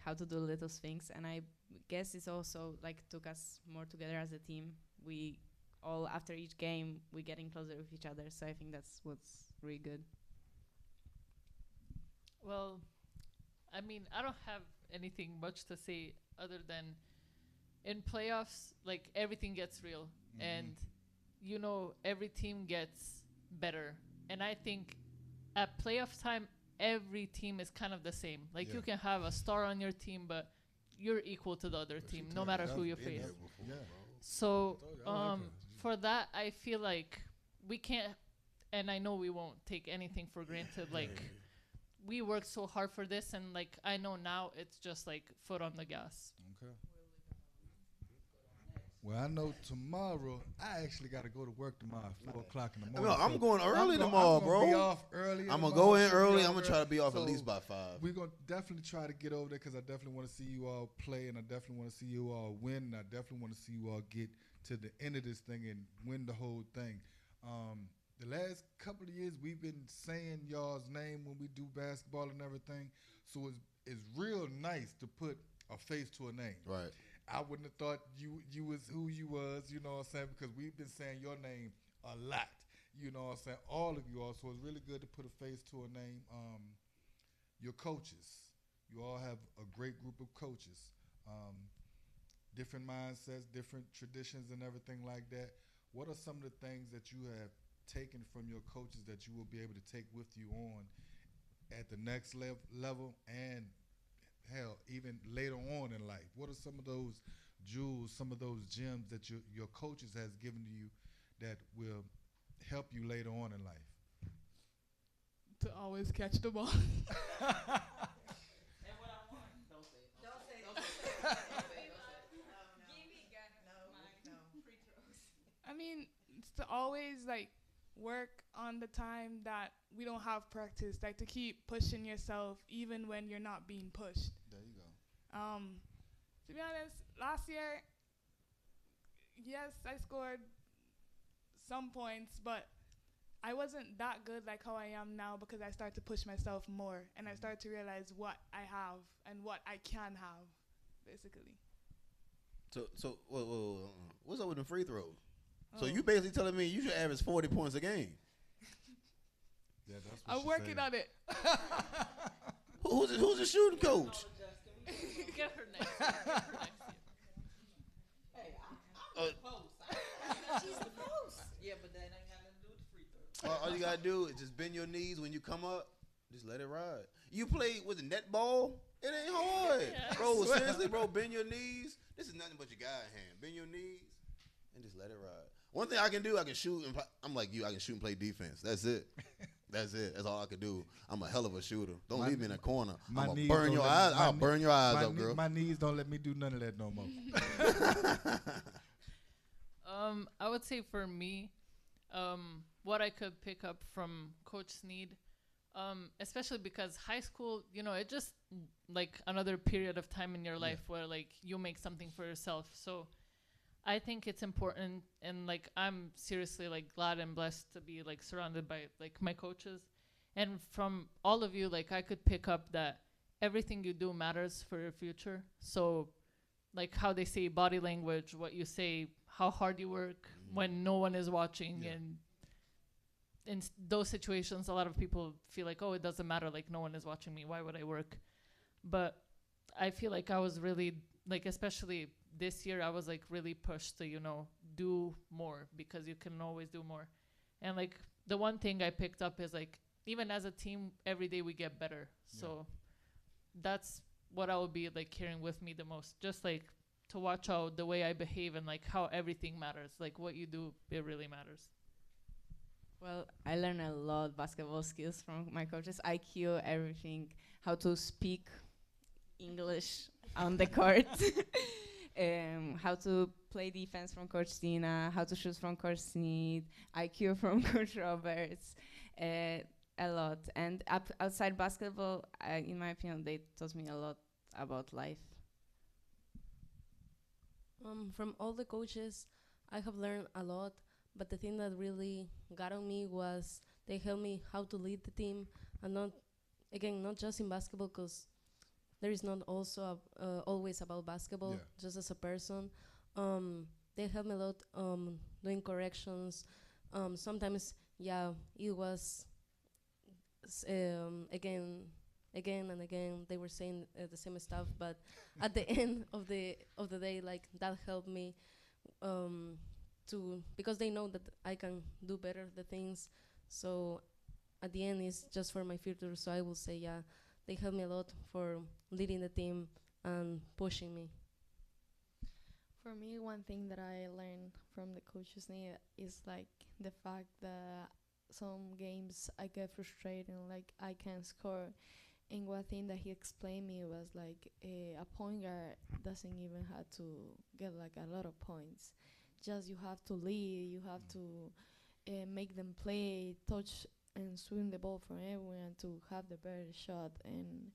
Speaker 7: how to do little things, and I guess it's also like took us more together as a team. We all after each game we getting closer with each other. So I think that's what's really good.
Speaker 8: Well, I mean, I don't have anything much to say other than in playoffs, like everything gets real, and you know every team gets better. And I think at playoff time, every team is kind of the same. Like you can have a star on your team, but you're equal to the other team, no matter who you face. So for that, I feel like we can't, and I know we won't take anything for granted. Like we worked so hard for this, and like I know now it's just like foot on the gas.
Speaker 1: Okay. Well, I know tomorrow I actually got to go to work tomorrow at 4 o'clock in the morning.
Speaker 3: No, I'm going early tomorrow, bro.
Speaker 1: Be off early.
Speaker 3: I'm gonna go in early. I'm gonna try to be off at least by 5.
Speaker 1: We're gonna definitely try to get over there because I definitely want to see you all play, and I definitely want to see you all win, and I definitely want to see you all get to the end of this thing and win the whole thing. The last couple of years we've been saying y'all's name when we do basketball and everything, so it's real nice to put a face to a name.
Speaker 3: Right.
Speaker 1: I wouldn't have thought you was who you was, you know what I'm saying, because we've been saying your name a lot, you know what I'm saying, all of you all, so it's really good to put a face to a name. Your coaches, you all have a great group of coaches, different mindsets, different traditions and everything like that. What are some of the things that you have taken from your coaches that you will be able to take with you on at the next level and hell, even later on in life? What are some of those jewels, some of those gems that your coaches has given to you that will help you later on in life?
Speaker 9: To always catch the ball. I mean, it's to always like work on the time that we don't have practice, like to keep pushing yourself even when you're not being pushed.
Speaker 1: There you go.
Speaker 9: To be honest, last year, yes, I scored some points, but I wasn't that good like how I am now because I started to push myself more and I started to realize what I have and what I can have, basically.
Speaker 3: So what's up with the free throws? So you basically telling me you should average 40 points a game?
Speaker 1: Yeah, that's what
Speaker 9: I'm working on it.
Speaker 3: Who's the shooting coach?
Speaker 8: Get her next year.
Speaker 4: Hey, I'm the post. She's the post. Yeah, but that ain't got nothing to do with the free throw.
Speaker 3: All you gotta do is just bend your knees when you come up. Just let it ride. You play with the netball. It ain't hard, bro. Seriously, bro. Bend your knees. This is nothing but your guy hand. Bend your knees and just let it ride. One thing I can do, I can shoot and I'm like you. I can shoot and play defense. That's it. That's it. That's all I can do. I'm a hell of a shooter. Don't leave me in a corner. I'm gonna burn your eyes. I'll burn your eyes up, girl.
Speaker 1: My knees don't let me do none of that no more.
Speaker 8: I would say for me, what I could pick up from Coach Snead, especially because high school, you know, it just like another period of time in your life where like you make something for yourself. So I think it's important, and like I'm seriously like glad and blessed to be like surrounded by like my coaches, and from all of you, like I could pick up that everything you do matters for your future. So like how they say body language, what you say, how hard you work when no one is watching, and in those situations, a lot of people feel like, oh, it doesn't matter, like no one is watching me, why would I work? But I feel like I was really like, especially this year, I was like really pushed to, you know, do more because you can always do more. And like the one thing I picked up is like, even as a team, every day we get better. So that's what I will be like carrying with me the most. Just like to watch out the way I behave and like how everything matters. Like what you do, it really matters.
Speaker 7: Well, I learned a lot basketball skills from my coaches. IQ, everything, how to speak English on the court. How to play defense from Coach Tina, how to shoot from Coach Snead, IQ from Coach Roberts, a lot. And outside basketball, in my opinion, they taught me a lot about life.
Speaker 6: From all the coaches, I have learned a lot, but the thing that really got on me was they helped me how to lead the team, and not just in basketball, because there is not also always about basketball, just as a person. They helped me a lot doing corrections. Sometimes, it was, again, again and again. They were saying the same stuff, but at the end of the day, like that helped me to, because they know that I can do better the things. So at the end, it's just for my future. So I will say, yeah, they helped me a lot for leading the team and pushing me.
Speaker 5: For me, one thing that I learned from the coaches is like the fact that some games I get frustrated and like I can't score. And one thing that he explained me was like a point guard doesn't even have to get like a lot of points. Just you have to lead, you have to make them play, touch and swing the ball for everyone to have the better shot. And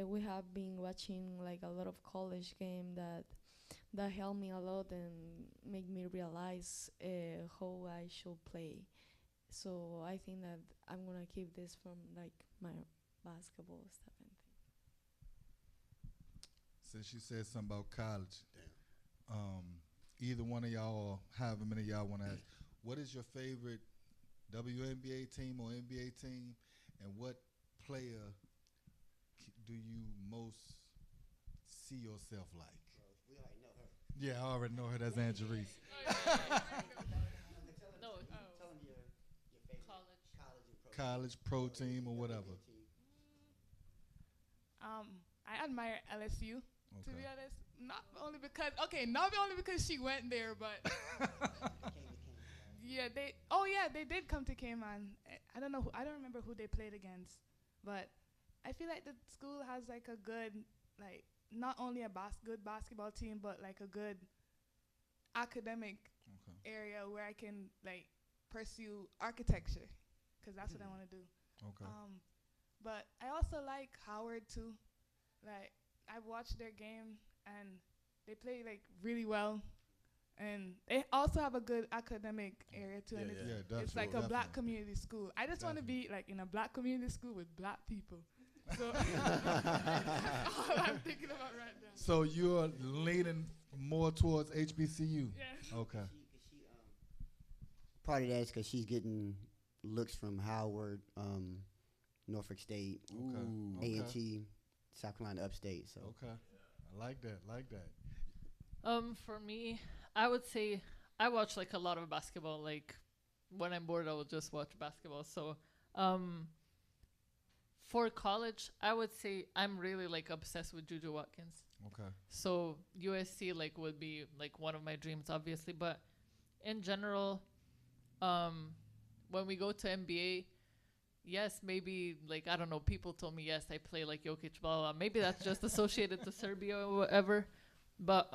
Speaker 5: we have been watching like a lot of college game that helped me a lot and make me realize how I should play. So I think that I'm gonna keep this from like my basketball stuff and things.
Speaker 1: Since you said something about college, either one of y'all or however many of y'all want to ask, what is your favorite WNBA team or NBA team, and what player do you most see yourself like?
Speaker 10: We already know her.
Speaker 1: Yeah, I already know her. That's Angerice.
Speaker 8: No,
Speaker 10: Tell them your favorite
Speaker 8: college.
Speaker 1: College, pro team, or whatever.
Speaker 9: I admire LSU. To
Speaker 1: Okay.
Speaker 9: be honest, not only because she went there, but yeah, they did come to Cayman. I don't know. I don't remember who they played against, but I feel like the school has like a good, like not only a good basketball team, but like a good academic area where I can like pursue architecture, because that's what I want to do.
Speaker 1: Okay.
Speaker 9: But I also like Howard too. Like I've watched their game and they play like really well, and they also have a good academic area too. And it's like a black community school. I just want to be like in a black community school with black people. So that's all I'm thinking about right now.
Speaker 1: So you're leaning more towards HBCU?
Speaker 9: Yeah.
Speaker 1: Okay.
Speaker 10: Part of that is because she's getting looks from Howard, Norfolk State, A&T, South Carolina Upstate. So
Speaker 1: Okay. I like that.
Speaker 8: For me, I would say I watch like a lot of basketball. Like when I'm bored, I will just watch basketball. So, for college, I would say I'm really like obsessed with Juju Watkins.
Speaker 1: Okay.
Speaker 8: So USC like would be like one of my dreams, obviously. But in general, when we go to NBA, yes, maybe like I don't know. People told me yes, I play like Jokic, blah blah. Maybe that's just associated to Serbia or whatever. But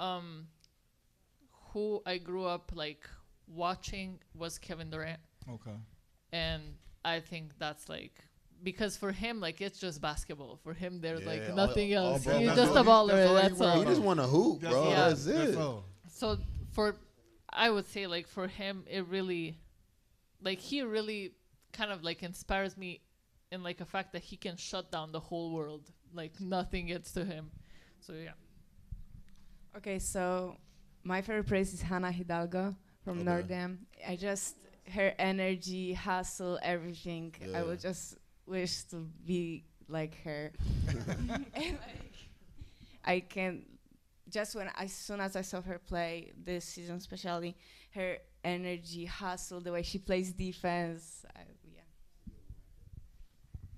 Speaker 8: who I grew up like watching was Kevin Durant.
Speaker 1: Okay.
Speaker 8: And I think that's like, because for him, like it's just basketball. For him, there's like
Speaker 3: all-
Speaker 8: nothing
Speaker 3: all
Speaker 8: else.
Speaker 3: bro-
Speaker 8: He's
Speaker 3: that's
Speaker 8: just a
Speaker 3: all
Speaker 8: baller. That's all.
Speaker 3: He just want to hoop, bro.
Speaker 8: Yeah.
Speaker 3: That's it.
Speaker 1: all.
Speaker 8: So I would say like for him, it really, like he really kind of like inspires me in like a fact that he can shut down the whole world. Like nothing gets to him. So yeah.
Speaker 7: Okay, so my favorite place is Hannah Hidalgo from
Speaker 3: Okay.
Speaker 7: Nordam. I just, her energy, hustle, everything. I would just wish to be like her. And like, I can, just as soon as I saw her play this season, especially her energy, hustle, the way she plays defense.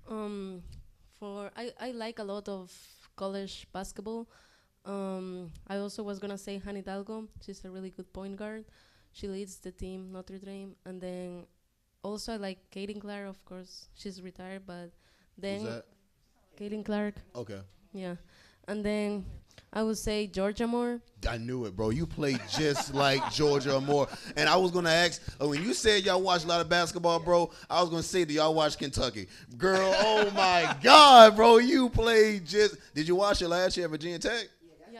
Speaker 6: I like a lot of college basketball. I also was gonna say Han Hidalgo. She's a really good point guard. She leads the team, Notre Dame. And then also I like Kaden Clark, of course. She's retired, but then
Speaker 3: Who's that?
Speaker 6: Kaden Clark.
Speaker 3: Okay.
Speaker 6: Yeah. And then I would say Georgia Moore.
Speaker 3: I knew it, bro. You play just like Georgia Moore. And I was going to ask, when you said y'all watch a lot of basketball, bro, I was going to say, do y'all watch Kentucky? Girl, oh, my God, bro. You played just – did you watch it last year at Virginia Tech?
Speaker 6: Yeah.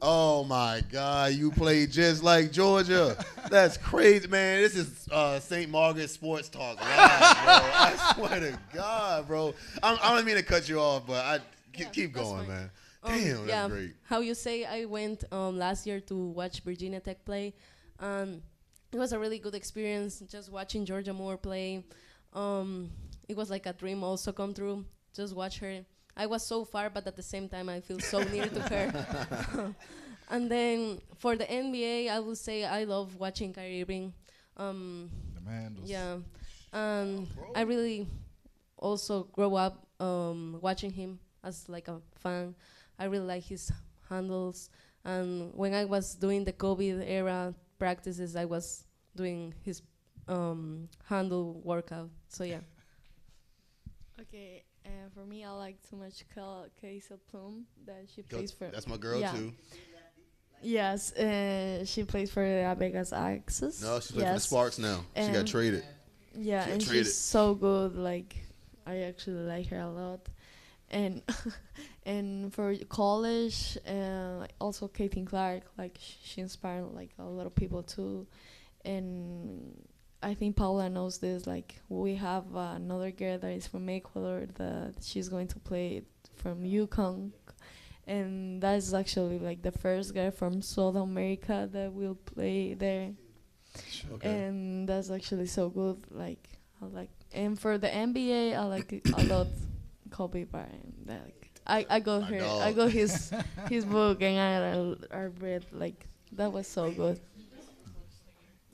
Speaker 3: Oh, my God. You played just like Georgia. That's crazy, man. This is St. Margaret Sports Talk live, bro. I swear to God, bro. I don't mean to cut you off, but keep going, man. Damn,
Speaker 6: yeah,
Speaker 3: that's great.
Speaker 6: How you say, I went last year to watch Virginia Tech play. It was a really good experience just watching Georgia Moore play. It was like a dream also come true. just watch her. I was so far, but at the same time, I feel so near to her. And then for the NBA, I would say I love watching Kyrie Irving.
Speaker 2: The man was
Speaker 6: Yeah, I really also grow up watching him as like a fan. I really like his handles. And when I was doing the COVID era practices, I was doing his handle workout. So yeah.
Speaker 5: Okay, for me, I like too much Kaisa Plum that she plays for.
Speaker 3: That's my girl too.
Speaker 5: Yes, she plays for the Vegas Axis.
Speaker 3: No, she's playing for the Sparks now. She got traded.
Speaker 5: Yeah,
Speaker 3: She got
Speaker 5: and
Speaker 3: traded.
Speaker 5: she's so good. Like, I actually like her a lot. And and for college, also Caitlin Clark, like she inspired like a lot of people too. And I think Paula knows this. Like, we have another girl that is from Ecuador that she's going to play from UConn. And that's actually like the first guy from South America that will play there. Okay. And that's actually so good. Like, I like, and for the NBA, I like it a lot. Kobe Bryant. Like, I got her. I got his book, and I read. Like, that was so good.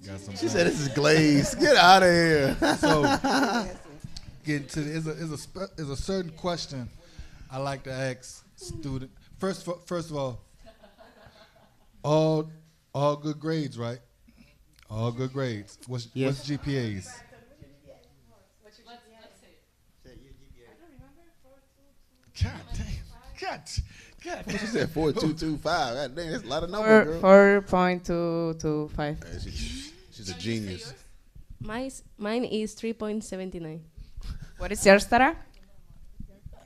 Speaker 3: She said, "This is glazed. Get out of here."
Speaker 2: So, getting to is a certain question I like to ask student. First of all good grades, right? All good grades. What's GPAs? God damn. God.
Speaker 3: She said 4.225. God dang, that's a lot of numbers, girl.
Speaker 7: 4.225.
Speaker 3: She's a genius.
Speaker 6: Mine is 3.79.
Speaker 7: What is yours, Tara?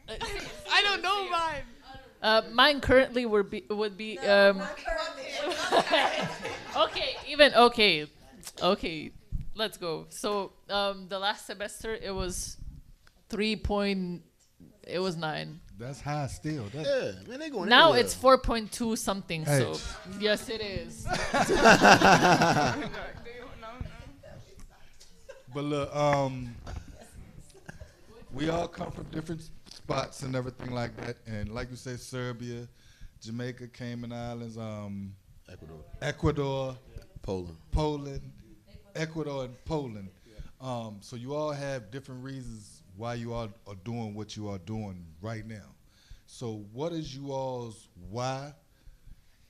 Speaker 9: I don't know mine.
Speaker 8: Mine currently would be okay. Let's go. So the last semester it was 9.
Speaker 2: That's high still.
Speaker 3: Yeah, man, they going
Speaker 8: Now
Speaker 3: everywhere.
Speaker 8: it's 4.2 something.
Speaker 2: Hey.
Speaker 8: So yes, it is.
Speaker 2: But look, we all come from different spots and everything like that. And like you say, Serbia, Jamaica, Cayman Islands, Ecuador, Poland, Ecuador and Poland. So you all have different reasons why you all are doing what you are doing right now. So what is you all's why,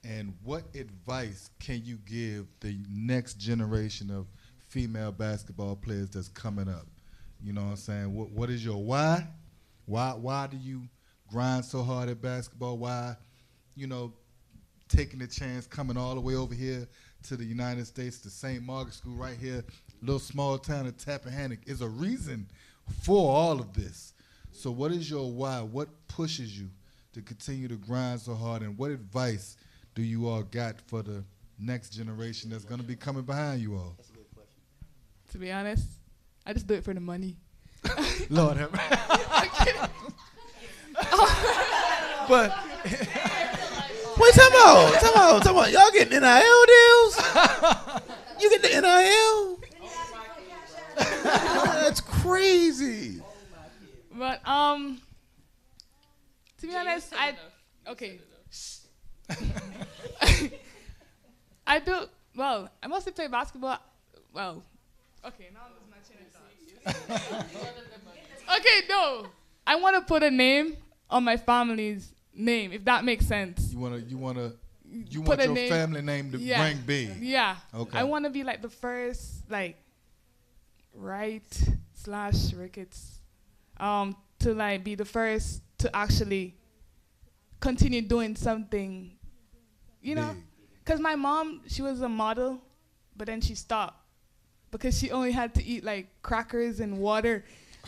Speaker 2: and what advice can you give the next generation of female basketball players that's coming up? You know what I'm saying? What is your why? Why do you grind so hard at basketball? Why, taking the chance, coming all the way over here to the United States, to St. Margaret School right here, little small town of Tappahannock, is a reason for all of this. So what is your why? What pushes you to continue to grind so hard, and what advice do you all got for the next generation that's going to be coming behind you all?
Speaker 9: That's a good question. To be honest, I just do it for the money.
Speaker 2: Lord have mercy. But
Speaker 3: wait, time out. Y'all getting NIL deals? You get the NIL? That's crazy.
Speaker 9: But to be honest, I do well. I mostly play basketball. Well, okay, now I'm just my chain of thoughts. Okay, no, I want to put a name on my family's name, if that makes sense.
Speaker 2: You want your family name to rank big.
Speaker 9: Yeah.
Speaker 2: Okay.
Speaker 9: I want to be like the first Wright/Ricketts to like be the first to actually continue doing something, because my mom, she was a model, but then she stopped because she only had to eat like crackers and water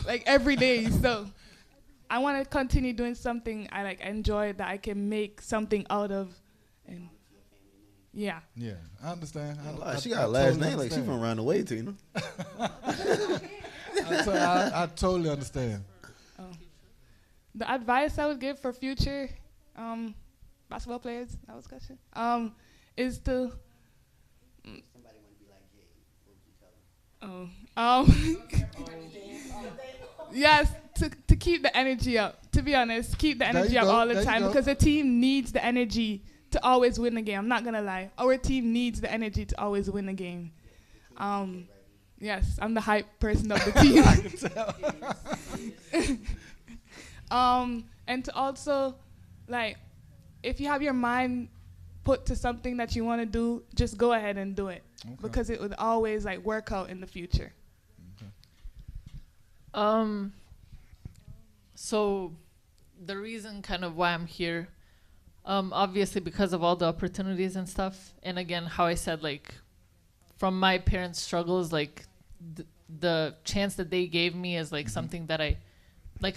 Speaker 9: like every day. So I want to continue doing something I enjoy, that I can make something out of. And yeah,
Speaker 2: I understand.
Speaker 3: She got a last name like she from around the way, Tina.
Speaker 2: I totally understand.
Speaker 9: The advice I would give for future basketball players, that was a question, is to
Speaker 10: Somebody want to be like Jay. What would you tell them?
Speaker 9: yes, to keep the energy up. To be honest, keep the
Speaker 2: There
Speaker 9: energy
Speaker 2: you
Speaker 9: up
Speaker 2: go,
Speaker 9: all
Speaker 2: there
Speaker 9: the
Speaker 2: you
Speaker 9: time
Speaker 2: go.
Speaker 9: because the team needs the energy to always win the game. I'm not gonna lie, our team needs the energy to always win the game. Yes, I'm the hype person of the team.
Speaker 2: I can tell.
Speaker 9: And to also, like, if you have your mind put to something that you want to do, just go ahead and do it because it would always like work out in the future.
Speaker 8: So the reason kind of why I'm here, obviously because of all the opportunities and stuff, and again how I said, like, from my parents' struggles, like the chance that they gave me is like something that I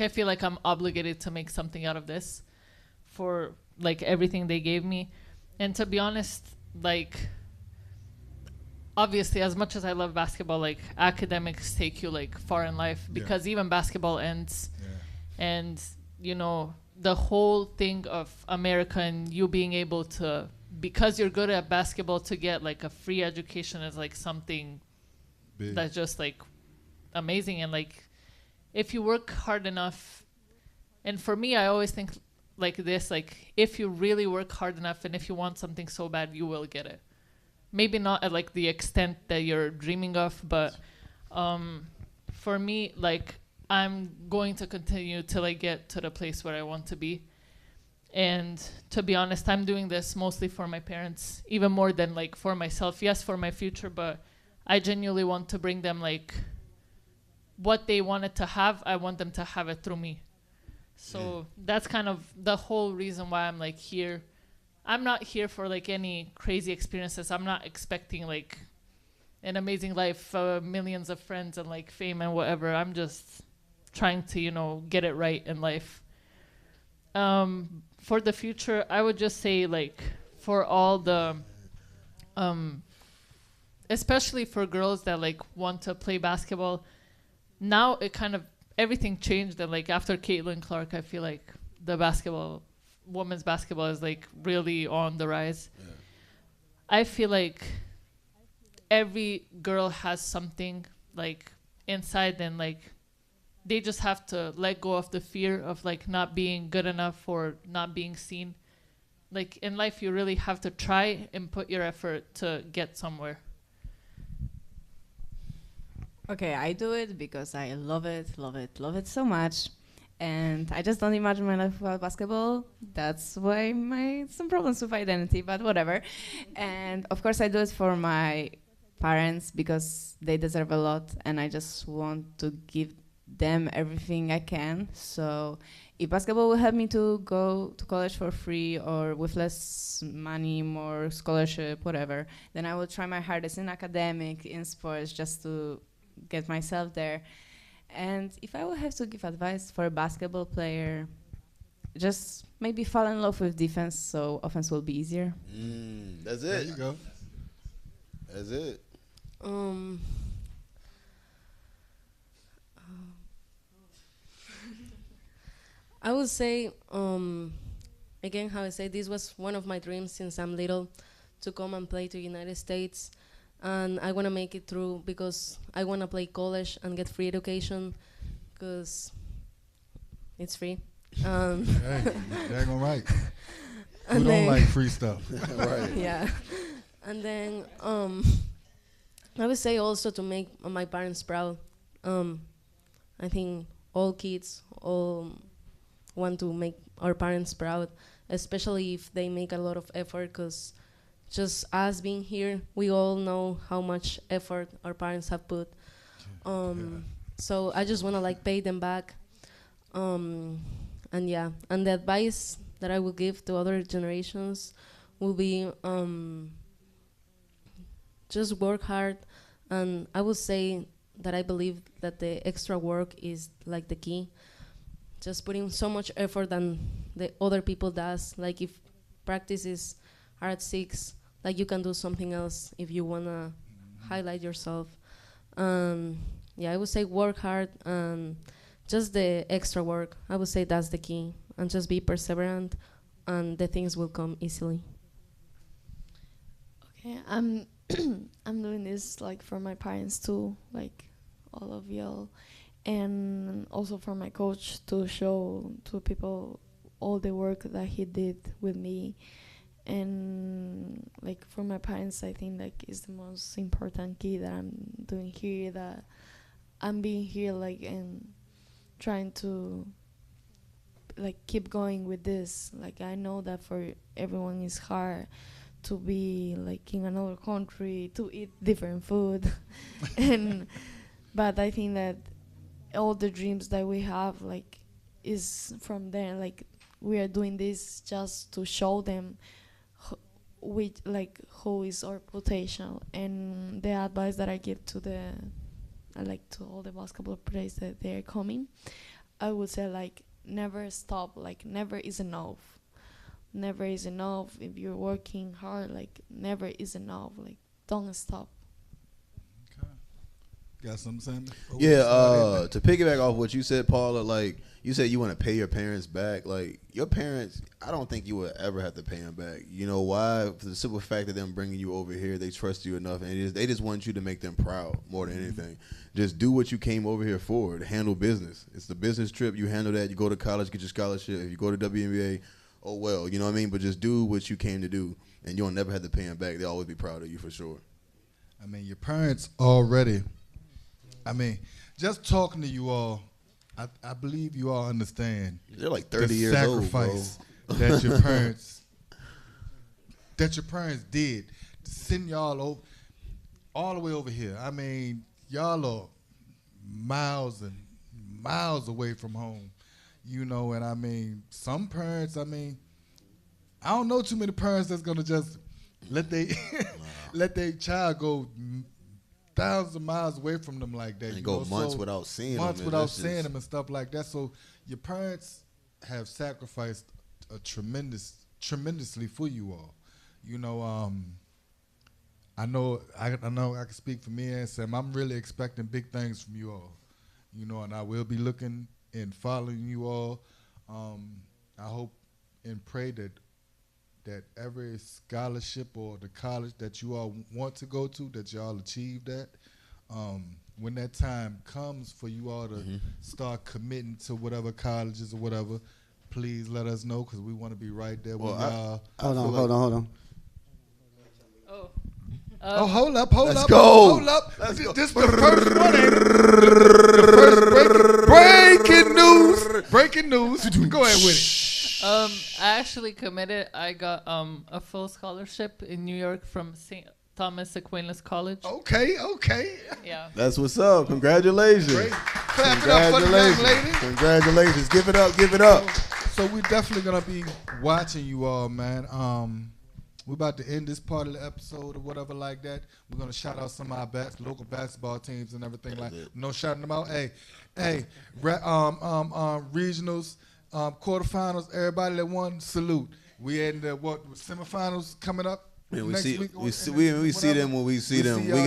Speaker 8: feel like I'm obligated to make something out of this for like everything they gave me. And to be honest, like, obviously as much as I love basketball, like academics take you like far in life because even basketball ends. And you know, the whole thing of America and you being able to, because you're good at basketball, to get like a free education is like something big. That's just like amazing. And like if you work hard enough, and for me I always think like this, like if you really work hard enough and if you want something so bad, you will get it. Maybe not at like the extent that you're dreaming of, but for me, like I'm going to continue till I get to the place where I want to be. And to be honest, I'm doing this mostly for my parents, even more than like for myself. Yes, for my future, but I genuinely want to bring them like what they wanted to have. I want them to have it through me. So that's kind of the whole reason why I'm like here. I'm not here for like any crazy experiences. I'm not expecting like an amazing life, millions of friends and like fame and whatever. I'm just trying to, you know, get it right in life. For the future, I would just say like for all the, especially for girls that like want to play basketball, now it kind of, everything changed. And like after Caitlin Clark, I feel like the women's basketball is like really on the rise. I feel like every girl has something like inside, and like they just have to let go of the fear of like not being good enough or not being seen. Like in life, you really have to try and put your effort to get somewhere.
Speaker 7: Okay, I do it because I love it so much. And I just don't imagine my life without basketball. That's why some problems with identity, but whatever. And of course I do it for my parents because they deserve a lot and I just want to give them everything I can. So if basketball will help me to go to college for free or with less money, more scholarship, whatever, then I will try my hardest in academic, in sports, just to get myself there. And if I will have to give advice for a basketball player, just maybe fall in love with defense so offense will be easier.
Speaker 3: That's it.
Speaker 2: There you go.
Speaker 3: That's it.
Speaker 6: I would say, again, how I say, this was one of my dreams since I'm little, to come and play to United States. And I want to make it through because I want to play college and get free education because it's free.
Speaker 2: Hey, dang all right. Who
Speaker 6: And
Speaker 2: don't
Speaker 6: then-
Speaker 2: like free stuff?
Speaker 3: Right.
Speaker 6: Yeah. And then I would say also to make my parents proud. I think all kids all want to make our parents proud, especially if they make a lot of effort, because just us being here, we all know how much effort our parents have put. So I just want to like pay them back. And yeah, and the advice that I will give to other generations will be just work hard. And I would say that I believe that the extra work is like the key. Just putting so much effort than the other people does. Like if practices are at 6, like you can do something else if you wanna highlight yourself. Yeah, I would say work hard and just the extra work. I would say that's the key, and just be perseverant, and the things will come easily.
Speaker 5: Okay, I'm doing this like for my parents too, like all of y'all.
Speaker 12: and also for my coach to show to people all the work that he did with me. And like for my parents, I think like is the most important key that I'm doing here, that I'm being here like and trying to like keep going with this. Like I know that for everyone it's hard to be like in another country, to eat different food. And but I think that all the dreams that we have like is from there. Like we are doing this just to show them which like who is our potential. And the advice that I give to to all the basketball players that they're coming, I would say like never stop, like never is enough. Never is enough. If you're working hard, like never is enough. Like don't stop.
Speaker 2: Got something, Sammy?
Speaker 3: Yeah, to piggyback off what you said, Paula, like you said you want to pay your parents back. Like your parents, I don't think you would ever have to pay them back. You know why? For the simple fact that them bringing you over here, they trust you enough, and they just want you to make them proud more than anything. Just do what you came over here for, to handle business. It's the business trip. You handle that. You go to college, get your scholarship. If you go to WNBA, oh well, you know what I mean? But just do what you came to do, and you'll never have to pay them back. They'll always be proud of you for sure.
Speaker 2: I mean, your parents already, I mean, just talking to you all, I believe you all understand.
Speaker 3: They're like 30 years old, bro.
Speaker 2: Sacrifice that your parents did to send y'all over, all the way over here. I mean, y'all are miles and miles away from home, you know. And I mean, some parents, I mean, I don't know too many parents that's gonna just let their child go thousands of miles away from them like that.
Speaker 3: And go months without seeing them.
Speaker 2: Months without seeing them and stuff like that. So your parents have sacrificed tremendously for you all. You know, I know I can speak for me and Sam. I'm really expecting big things from you all. You know, and I will be looking and following you all. I hope and pray that every scholarship or the college that you all want to go to, that y'all achieve that. When that time comes for you all to start committing to whatever colleges or whatever, please let us know, because we want to be right there with y'all.
Speaker 10: Hold on.
Speaker 2: Hold up.
Speaker 3: Let's go.
Speaker 2: This is the first one, ain't it? The first breaking news. Go ahead with it.
Speaker 8: I actually committed. I got a full scholarship in New York from St. Thomas Aquinas College.
Speaker 2: Okay.
Speaker 8: Yeah.
Speaker 3: That's what's up. Congratulations.
Speaker 2: Great. Clap it up for the young lady.
Speaker 3: Congratulations. Give it up.
Speaker 2: So we're definitely going to be watching you all, man. We're about to end this part of the episode or whatever like that. We're going to shout out some of our local basketball teams and everything like that. No shouting them out. Hey, regionals, quarterfinals, everybody that won, salute. We in the semifinals coming up.
Speaker 3: Man, we
Speaker 2: next
Speaker 3: see
Speaker 2: week,
Speaker 3: them when we see them.
Speaker 2: We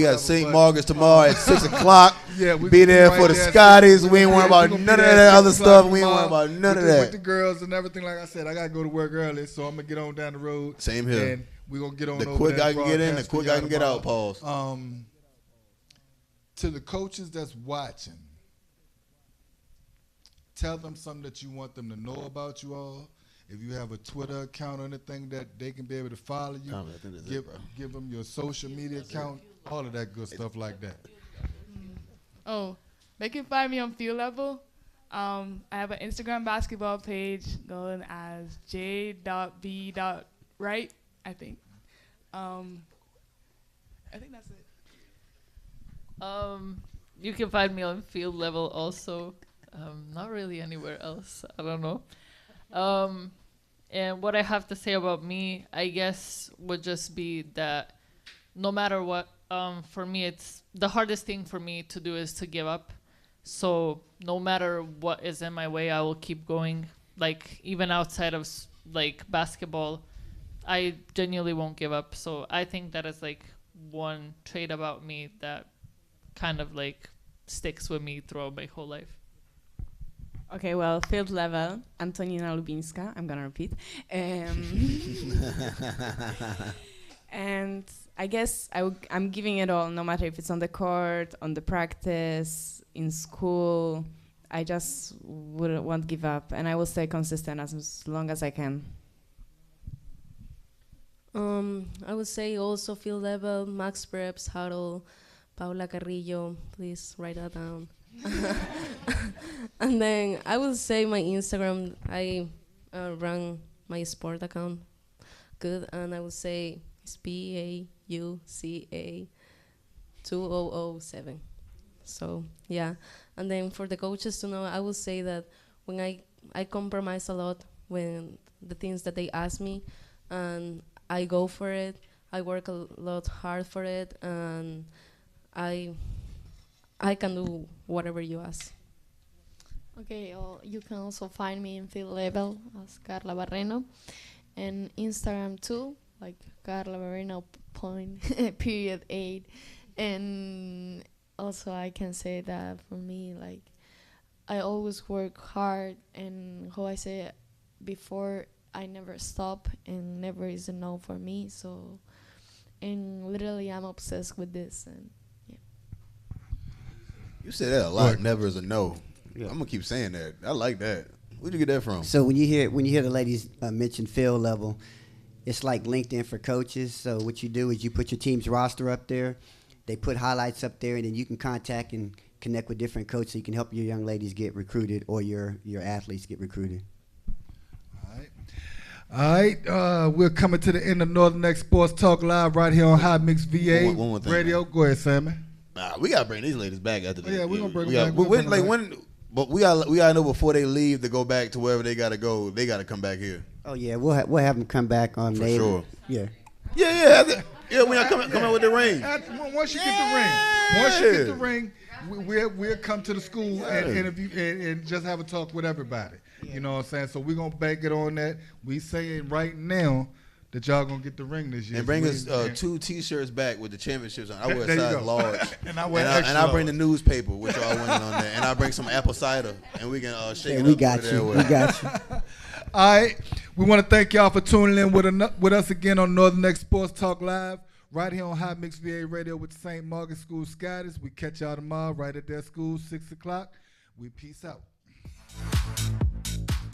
Speaker 3: got St. Margaret's tomorrow at 6:00.
Speaker 2: Yeah, we
Speaker 3: be there
Speaker 2: right
Speaker 3: for the
Speaker 2: there.
Speaker 3: Scotties. We ain't worried about none of that other stuff. We ain't
Speaker 2: tomorrow.
Speaker 3: worried about none of
Speaker 2: With
Speaker 3: that.
Speaker 2: the girls and everything, like I said, I gotta go to work early, so I'm gonna get on down the road.
Speaker 3: Same here.
Speaker 2: And we're gonna get on.
Speaker 3: The
Speaker 2: over
Speaker 3: quick
Speaker 2: there
Speaker 3: I
Speaker 2: and
Speaker 3: can get in, the
Speaker 2: broadcast
Speaker 3: quick
Speaker 2: for
Speaker 3: I
Speaker 2: y'all
Speaker 3: can get out.
Speaker 2: tomorrow.
Speaker 3: Pause.
Speaker 2: To the coaches that's watching, tell them something that you want them to know about you all. If you have a Twitter account or anything that they can be able to follow you, give them your social media account, all of that good stuff like that.
Speaker 9: Oh, they can find me on Field Level. I have an Instagram basketball page going as j.b.right, I think. I think that's it.
Speaker 8: You can find me on Field Level also. Not really anywhere else. I don't know. And what I have to say about me, I guess, would just be that no matter what, for me, it's the hardest thing for me to do is to give up. So no matter what is in my way, I will keep going. Like, even outside of like basketball, I genuinely won't give up. So I think that is like one trait about me that kind of like sticks with me throughout my whole life.
Speaker 7: Okay, well, Field Level, Antonina Lubinska, I'm going to repeat. And I guess I'm giving it all, no matter if it's on the court, on the practice, in school. I just won't give up, and I will stay consistent as long as I can.
Speaker 6: I would say also field level, max preps, huddle, Paula Carrillo. Please write that down. And then I would say my Instagram. I run my sport account good, and I would say it's PAUCA 2007. So yeah, and then for the coaches to know, I would say that when I compromise a lot when the things that they ask me, and I go for it. I work a lot hard for it, and I can do whatever you ask.
Speaker 12: Okay, you can also find me in field level as Carla Barreno, and Instagram too, like Carla Barreno period 8, and also I can say that for me, like, I always work hard, and how I say before, I never stop, and never is a no for me. So, and literally, I'm obsessed with this, and yeah.
Speaker 3: You say that a lot. Never is a no. Yeah. I'm gonna keep saying that. I like that. Where'd you get that from?
Speaker 10: So when you hear the ladies mention field level, it's like LinkedIn for coaches. So what you do is you put your team's roster up there. They put highlights up there, and then you can contact and connect with different coaches so you can help your young ladies get recruited or your athletes get recruited.
Speaker 1: All right, we're coming to the end of Northern X Sports Talk Live right here on High Mix VA
Speaker 3: one more thing,
Speaker 1: Radio.
Speaker 3: man.
Speaker 1: Go ahead, Sammy.
Speaker 3: Nah, we gotta bring these ladies back after this.
Speaker 1: Yeah, we're gonna bring them back.
Speaker 3: But we gotta know before they leave to go back to wherever they gotta go. They gotta come back here.
Speaker 10: Oh yeah, we'll have them come back on
Speaker 3: for sure.
Speaker 10: Yeah.
Speaker 3: Yeah. When I come out with the ring.
Speaker 1: Once you get the ring, we'll come to the school and interview and just have a talk with everybody. Yeah. You know what I'm saying? So we're going to bank it on that. We saying right now that y'all going to get the ring this year.
Speaker 3: And bring us 2 T-shirts back with the championships on. I wear
Speaker 1: there
Speaker 3: size large.
Speaker 1: And I
Speaker 3: bring the newspaper, which y'all winning on there. And I bring some apple cider, and we can shake it up.
Speaker 10: We got you.
Speaker 1: All right. We want to thank y'all for tuning in with us again on Northern X Sports Talk Live, right here on High Mix VA Radio with St. Margaret School Scotties. We catch y'all tomorrow right at their school, 6 o'clock. We peace out.